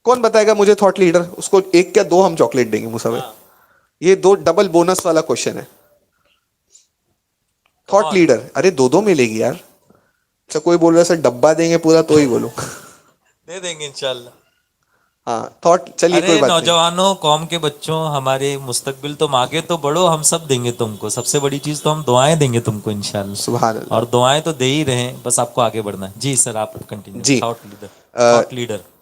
कौन बताएगा मुझे थॉट लीडर? उसको एक क्या दो हम चॉकलेट देंगे मूसा भाई। ये दो डबल बोनस वाला क्वेश्चन है। थॉट लीडर, अरे दो दो मिलेगी यार। अच्छा, कोई बोल रहा है सर डब्बा देंगे पूरा, तो ही बोलो। दे देंगे इंशाल्लाह। हाँ, थॉट, चलिए कोई अरे बात नहीं। नौजवानों, कौम के बच्चों, हमारे मुस्तकबिल, तुम आगे तो बढ़ो, हम सब देंगे तुमको। सबसे बड़ी चीज तो हम दुआएं देंगे तुमको इंशाल्लाह। सुभान अल्लाह। और दुआएं तो दे ही रहे हैं, बस आपको आगे बढ़ना है। जी सर, आप कंटिन्यू। जी। Thought leader.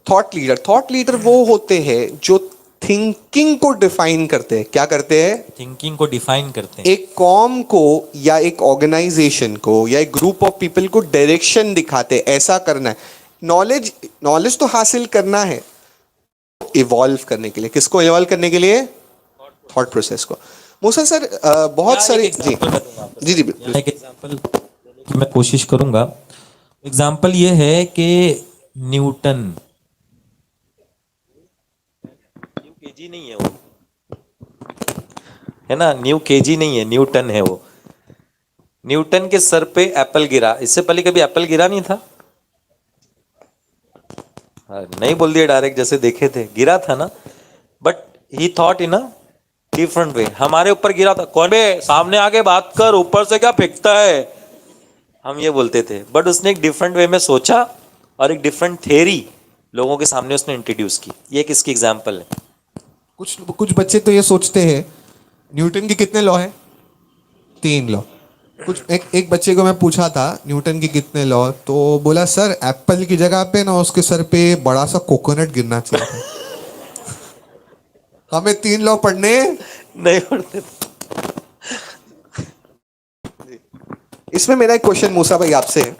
Thought leader. Thought leader वो होते हैं जो थिंकिंग को डिफाइन करते हैं। क्या करते हैं? थिंकिंग को डिफाइन करते हैं। एक कॉम को या एक ऑर्गेनाइजेशन को या एक ग्रुप ऑफ पीपल को डायरेक्शन दिखाते हैं, ऐसा करना है। नॉलेज तो हासिल करना है, इवॉल्व करने के लिए। किसको इवॉल्व करने के लिए? थॉट प्रोसेस को। मूसा सर, बहुत सारे, जी जी जी बिल्कुल। एक एग्जांपल मैं कोशिश करूंगा। एग्जांपल ये है कि न्यूटन, न्यू केजी नहीं है वो, है ना? न्यू केजी नहीं है, न्यूटन है वो। न्यूटन के सर पे एप्पल गिरा। इससे पहले कभी एप्पल गिरा नहीं था? नहीं बोल दिया डायरेक्ट, जैसे देखे थे गिरा था ना, but he thought in a different way. हमारे ऊपर गिरा था। कौन बे, सामने आके बात कर, ऊपर से क्या फेंकता है? हम ये बोलते थे, बट उसने एक डिफरेंट वे में सोचा और एक डिफरेंट थ्योरी लोगों के सामने उसने इंट्रोड्यूस की। ये एक इसकी एग्जाम्पल है। कुछ कुछ बच्चे तो ये सोचते हैं न्यूटन के कितने लॉ है? 3 लॉ। कुछ एक बच्चे को मैं पूछा था न्यूटन के कितने लॉ, तो बोला सर एप्पल की जगह पे ना उसके सर पे बड़ा सा कोकोनट गिरना चाहिए था। हमें 3 लॉ पढ़ने। नहीं पढ़ते थे। इसमें मेरा एक क्वेश्चन मूसा भाई आपसे है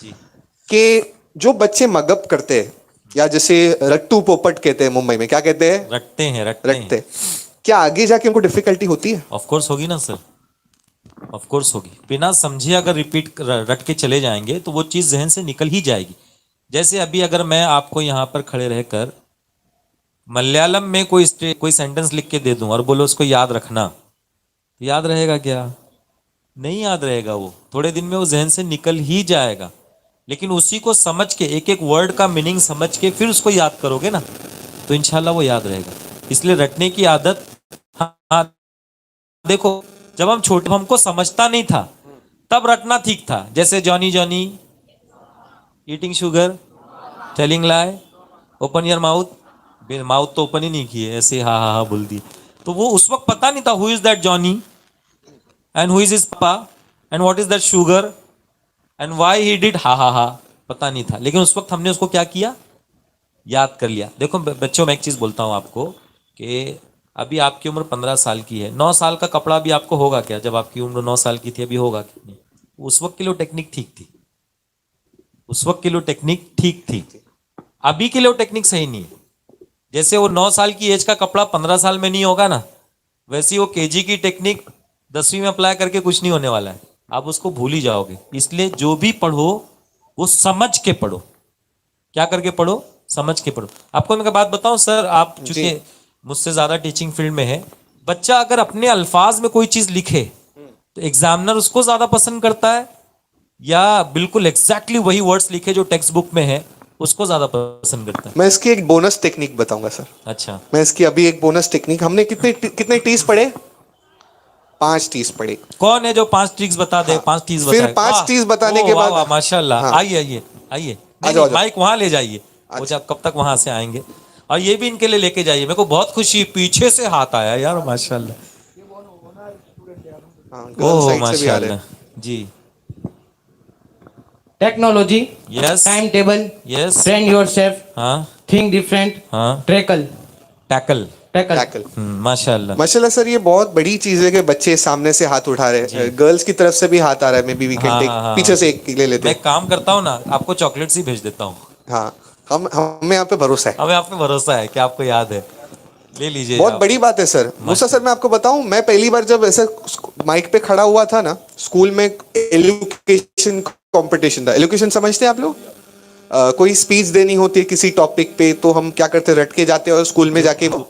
जी। कि जो बच्चे मगअप करते हैं या जैसे रट्टू पोपट कहते हैं मुंबई में, क्या कहते हैं? रटते हैं रखते हैं। क्या आगे जाके उनको डिफिकल्टी होती है? ऑफ कोर्स होगी ना सर, ऑफ कोर्स होगी। बिना समझे अगर रिपीट रट के चले जाएंगे तो वो चीज़ जहन से निकल ही जाएगी। जैसे अभी अगर मैं आपको यहाँ पर खड़े रहकर मलयालम में कोई सेंटेंस लिख के दे दूं और बोलो उसको याद रखना, तो याद रहेगा क्या? नहीं याद रहेगा। वो थोड़े दिन में वो जहन से निकल ही जाएगा। लेकिन उसी को समझ के, एक एक वर्ड का मीनिंग समझ के फिर उसको याद करोगे ना, तो इंशाल्लाह वो याद रहेगा। इसलिए रटने की आदत, हाँ देखो, जब हम छोटे, हमको समझता नहीं था तब रटना ठीक था। जैसे Johnny Johnny, eating sugar, telling lie, open your mouth. Mouth तो ओपन ही नहीं किए, ऐसे हा हा हा बोल दी। तो वो उस वक्त पता नहीं था who is that Johnny and who is his papa and what is that sugar and why he did ha ha हा, पता नहीं था। लेकिन उस वक्त हमने उसको क्या किया? याद कर लिया। देखो बच्चों, मैं एक चीज बोलता हूँ आपको कि अभी आपकी उम्र 15 साल की है। 9 साल का कपड़ा भी आपको होगा क्या? जब आपकी उम्र 9 साल की थी, अभी होगा कि नहीं? उस वक्त के लिए टेक्निक ठीक थी, उस वक्त के लिए टेक्निक ठीक थी। अभी के लिए टेक्निक सही नहीं है। जैसे वो 9 साल की एज का कपड़ा 15 साल में नहीं होगा ना, वैसी वो केजी की टेक्निक 10वीं में अप्लाई करके कुछ नहीं होने वाला है। आप उसको भूल ही जाओगे। इसलिए जो भी पढ़ो वो समझ के पढ़ो। क्या करके पढ़ो? समझ के पढ़ो। आपको मैं एक बात बताऊं सर, आप चूंकि मुझसे ज्यादा टीचिंग फील्ड में है, बच्चा अगर अपने अल्फाज में कोई चीज लिखे तो एग्जामिनर उसको ज्यादा पसंद करता है, या बिल्कुल एग्जैक्टली वही वर्ड्स लिखे जो टेक्स्ट बुक में है उसको ज्यादा पसंद करता है? मैं इसकी एक बोनस टेक्निक बताऊंगा सर। अच्छा, मैं इसकी अभी एक बोनस टेक्निक, हमने कितने कितने टीज पढ़े? 5 टीज पढ़े। कौन है जो 5 ट्रिक्स बता दे? हाँ। 5 टीज फिर बताए। 5 वाह, टीज बताने ओ, के वाह, बाद, वाह, माशाल्लाह। हाँ। आइए आइए आइए। आ नहीं जाओ, आ नहीं, जाओ। माइक वहां ले जाइए। वो जब कब तक वहां से आएंगे, और ये भी इनके लिए लेके जाइए। मेरे को बहुत खुशी, पीछे से हाथ आया यार, माशाल्लाह। हाँ, गर्ल ओह साइड से भी आ रहे हैं। माशाल्लाह जी। Technology, yes time table, yes. Train yourself, हाँ थिंक डिफरेंट, हाँ। Tackle tackle. टैकल। टैकल। माशाल्लाह। माशाल्लाह सर, ये बहुत बड़ी चीज है कि बच्चे सामने से हाथ उठा रहे हैं। गर्ल्स की तरफ से भी हाथ आ रहा है। मे बी वी कैन हाँ, टेक, हाँ, हाँ, पीछे से एक ले लेते मैं हैं। काम करता हूँ ना, आपको चॉकलेट्स ही भेज देता हूँ। हाँ, हमें यहाँ पे भरोसा है। हमें आप पे भरोसा है कि आपको याद है। ले लीजिए बहुत आप। बड़ी बात है सर। मूसा सर, मैं आपको बताऊं, मैं पहली बार जब ऐसे माइक पे खड़ा हुआ था ना, स्कूल में एलोकेशन कंपटीशन था। एलोकेशन समझते हैं आप लोग? कोई स्पीच देनी होती है किसी टॉपिक पे, तो हम क्या करते, रट के जाते और स्कूल में जाके वो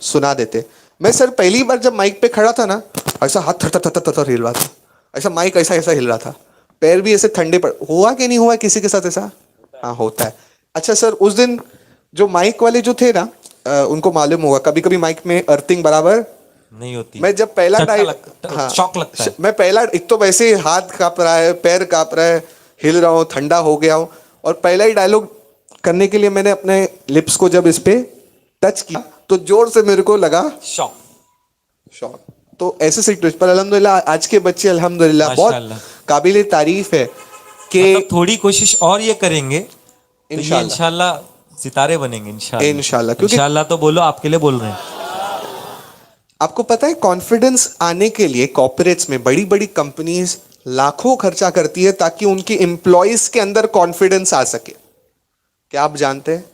सुना देते। मैं सर पहली बार जब माइक पे खड़ा था ना, ऐसा हाथ थर थर थर थर हिल रहा था, ऐसा माइक ऐसा ऐसा हिल रहा था, पैर भी ऐसे ठंडे पड़। हुआ कि नहीं हुआ किसी के साथ ऐसा? हाँ, होता है। अच्छा सर, उस दिन जो माइक वाले जो थे ना, उनको मालूम होगा कभी कभी माइक में अर्थिंग बराबर नहीं होती। मैं जब पहला शॉक लगता है। मैं पहला, एक तो वैसे हाथ कांप रहा है, पैर कांप रहा है, हिल रहा हूँ, ठंडा हो गया हूँ, और पहला ही डायलॉग करने के लिए मैंने अपने लिप्स को जब इस पे टच किया तो जोर से मेरे को लगा शॉक। शॉक। तो ऐसे सिचुएशन पर अल्हम्दुलिल्लाह आज के बच्चे अल्हम्दुलिल्लाह बहुत माशाल्लाह। काबिल तारीफ है कि मतलब थोड़ी कोशिश और ये करेंगे तो ये इंशाल्लाह। इंशाल्लाह सितारे बनेंगे इंशाल्लाह। इंशाल्लाह, क्योंकि इंशाल्लाह तो बोलो, आपके लिए बोल रहे हैं। आपको पता है कॉन्फिडेंस आने के लिए कॉर्पोरेट्स में बड़ी बड़ी कंपनीज लाखों खर्चा करती है ताकि उनकी एम्प्लॉयज के अंदर कॉन्फिडेंस आ सके। क्या आप जानते हैं?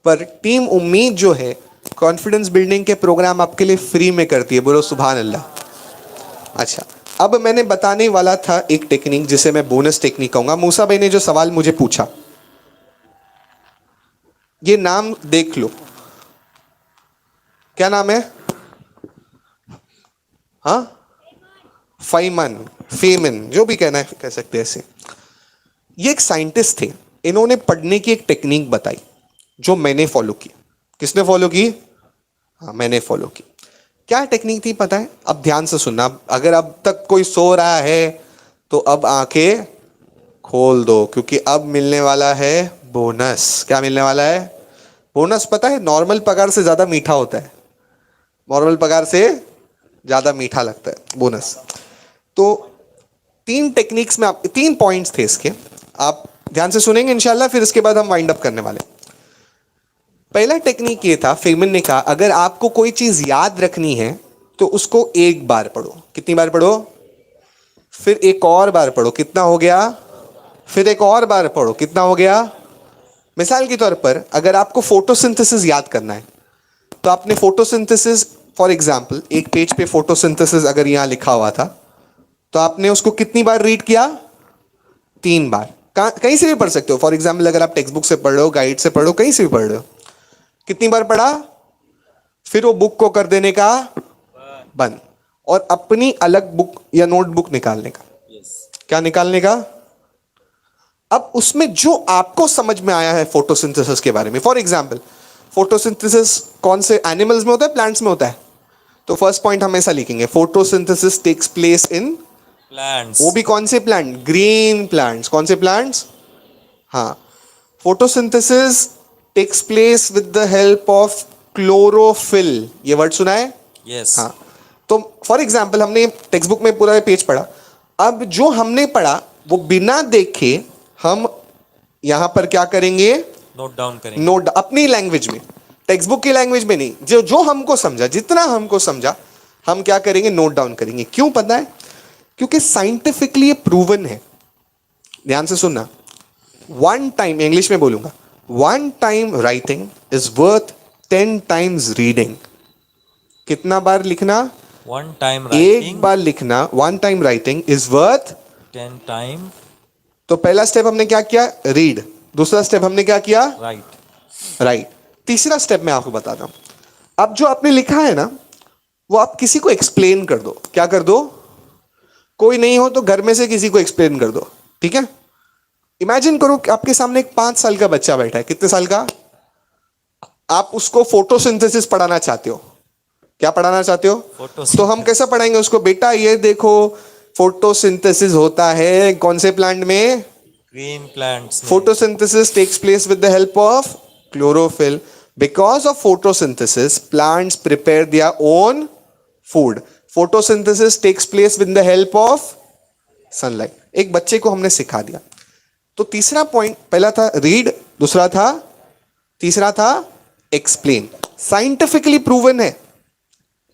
पर टीम उम्मीद जो है कॉन्फिडेंस बिल्डिंग के प्रोग्राम आपके लिए फ्री में करती है। बोलो सुभान अल्लाह। अच्छा, अब मैंने बताने वाला था एक टेक्निक जिसे मैं बोनस टेक्निक कहूंगा। मूसा भाई ने जो सवाल मुझे पूछा, ये नाम देख लो, क्या नाम है? हाँ, फाइमन, फेमन, जो भी कहना है कह सकते हैं ऐसे। ये एक साइंटिस्ट थे। इन्होंने पढ़ने की एक टेक्निक बताई जो मैंने फॉलो की। किसने फॉलो की? हाँ, मैंने फॉलो की। क्या टेक्निक थी पता है? अब ध्यान से सुनना। अगर अब तक कोई सो रहा है तो अब आंखें खोल दो, क्योंकि अब मिलने वाला है बोनस। क्या मिलने वाला है? बोनस। पता है नॉर्मल पगार से ज्यादा मीठा होता है, नॉर्मल पगार से ज्यादा मीठा लगता है बोनस। तो 3 टेक्निक्स में आप 3 पॉइंट्स थे इसके, आप ध्यान से सुनेंगे इंशाल्लाह, फिर इसके बाद हम वाइंड अप करने वाले। पहला टेक्निक ये था, फेमन ने कहा अगर आपको कोई चीज याद रखनी है तो उसको एक बार पढ़ो। कितनी बार पढ़ो? फिर एक और बार पढ़ो। कितना हो गया? फिर एक और बार पढ़ो। कितना हो गया? मिसाल के तौर पर अगर आपको फोटोसिंथेसिस याद करना है तो आपने फोटोसिंथेसिस, फॉर एग्जाम्पल एक पेज पे फोटोसिंथेसिस अगर यहां लिखा हुआ था तो आपने उसको कितनी बार रीड किया? 3 बार। कहीं से भी पढ़ सकते हो। फॉर एग्जाम्पल अगर आप टेक्स्ट बुक से पढ़ रहे हो, गाइड से पढ़ रहे हो, कहीं से भी पढ़ रहे हो, कितनी बार पढ़ा? फिर वो बुक को कर देने का बंद और अपनी अलग बुक या नोटबुक निकालने का। क्या निकालने का? अब उसमें जो आपको समझ में आया है फोटोसिंथेसिस के बारे में, फॉर एग्जाम्पल फोटोसिंथेसिस कौन से एनिमल्स में होता है, प्लांट्स में होता है, तो फर्स्ट पॉइंट हम ऐसा लिखेंगे, photosynthesis takes place in plants. वो भी कौन से प्लांट? Green plants. कौन से प्लांट्स? हाँ, photosynthesis takes place with the help of chlorophyll. ये वर्ड सुना है? यस। हाँ, तो फॉर एग्जाम्पल हमने टेक्स्ट बुक में पूरा पेज पढ़ा, अब जो हमने पढ़ा वो बिना देखे हम यहां पर क्या करेंगे? नोट डाउन करेंगे। नोट अपनी लैंग्वेज में, टेक्स्ट बुक की लैंग्वेज में नहीं, जो जो हमको समझा, जितना हमको समझा हम क्या करेंगे? नोट डाउन करेंगे। क्यों पता है? क्योंकि साइंटिफिकली ये प्रूवन है। ध्यान से सुनना, 1 टाइम, इंग्लिश में बोलूंगा, 1 time writing is worth 10 times reading. कितना बार लिखना? 1 टाइम एक राइटिंग, बार लिखना। 1 time writing is worth 10 time तो पहला स्टेप हमने क्या किया? रीड। दूसरा स्टेप हमने क्या किया? राइट। तीसरा स्टेप मैं आपको बताता हूं, अब जो आपने लिखा है ना वो आप किसी को एक्सप्लेन कर दो। क्या कर दो? कोई नहीं हो तो घर में से किसी को एक्सप्लेन कर दो। ठीक है? इमेजिन करो कि आपके सामने एक 5 साल का बच्चा बैठा है। कितने साल का? आप उसको फोटोसिंथेसिस पढ़ाना चाहते हो। क्या पढ़ाना चाहते हो? फोटोसिंथेसिस। तो हम कैसा पढ़ाएंगे उसको? बेटा ये देखो फोटोसिंथेसिस होता है कौन से प्लांट में? Green plants. Photosynthesis takes place with the help of chlorophyll. Because of photosynthesis, plants prepare their own food. Photosynthesis takes place with the help of sunlight. एक बच्चे को हमने सिखा दिया। तो तीसरा पॉइंट, पहला था रीड, दूसरा था, तीसरा था एक्सप्लेन। साइंटिफिकली प्रूवन है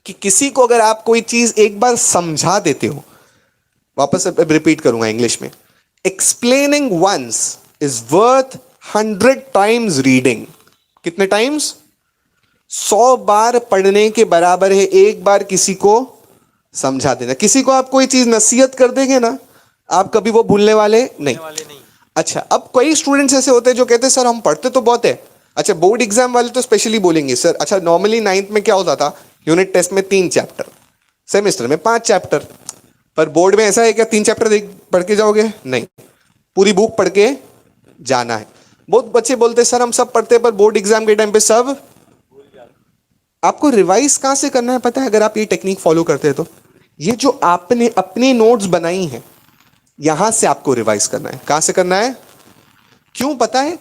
कि किसी को अगर आप कोई चीज एक बार समझा देते हो, वापस रिपीट करूंगा इंग्लिश में, explaining once is worth 100 times reading. कितने टाइम्स? 100 बार पढ़ने के बराबर है एक बार किसी को समझा देना। किसी को आप कोई चीज नसीहत कर देंगे ना, आप कभी वो भूलने वाले नहीं। अच्छा, अब कई स्टूडेंट्स ऐसे होते हैं जो कहते हैं सर हम पढ़ते तो बहुत है। अच्छा, बोर्ड एग्जाम वाले तो स्पेशली बोलेंगे सर, अच्छा नॉर्मली 9th में क्या होता था, यूनिट टेस्ट में 3 चैप्टर, सेमेस्टर में 5 चैप्टर, पर बोर्ड में ऐसा है क्या 3 चैप्टर पढ़ के जाओगे? नहीं, पूरी बुक पढ़ के जाना है। बहुत बच्चे बोलते हैं सर हम सब पढ़ते हैं पर बोर्ड एग्जाम के टाइम पे सब। आपको रिवाइज कहां से करना है पता है? अगर आप ये टेक्निक फॉलो करते हैं तो ये जो आपने अपनी नोट्स बनाई हैं यहां से आपको रिवाइज करना है। कहां से करना है? क्यों पता है?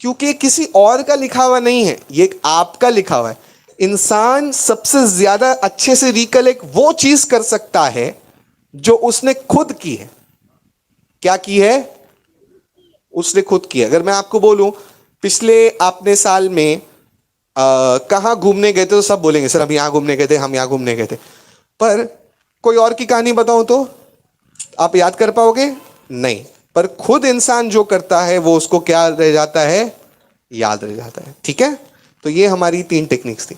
क्योंकि किसी और का लिखा हुआ नहीं है, ये आपका लिखा हुआ है। इंसान सबसे ज्यादा अच्छे से रिकलेक्ट वो चीज कर सकता है जो उसने खुद की है। क्या की है? उसने खुद की है। अगर मैं आपको बोलूं पिछले आपने साल में कहां घूमने गए थे तो सब बोलेंगे सर हम यहां घूमने गए थे, हम यहां घूमने गए थे। पर कोई और की कहानी बताऊं तो आप याद कर पाओगे? नहीं। पर खुद इंसान जो करता है वो उसको क्या रह जाता है? याद रह जाता है। ठीक है? तो ये हमारी 3 टेक्निक्स थी।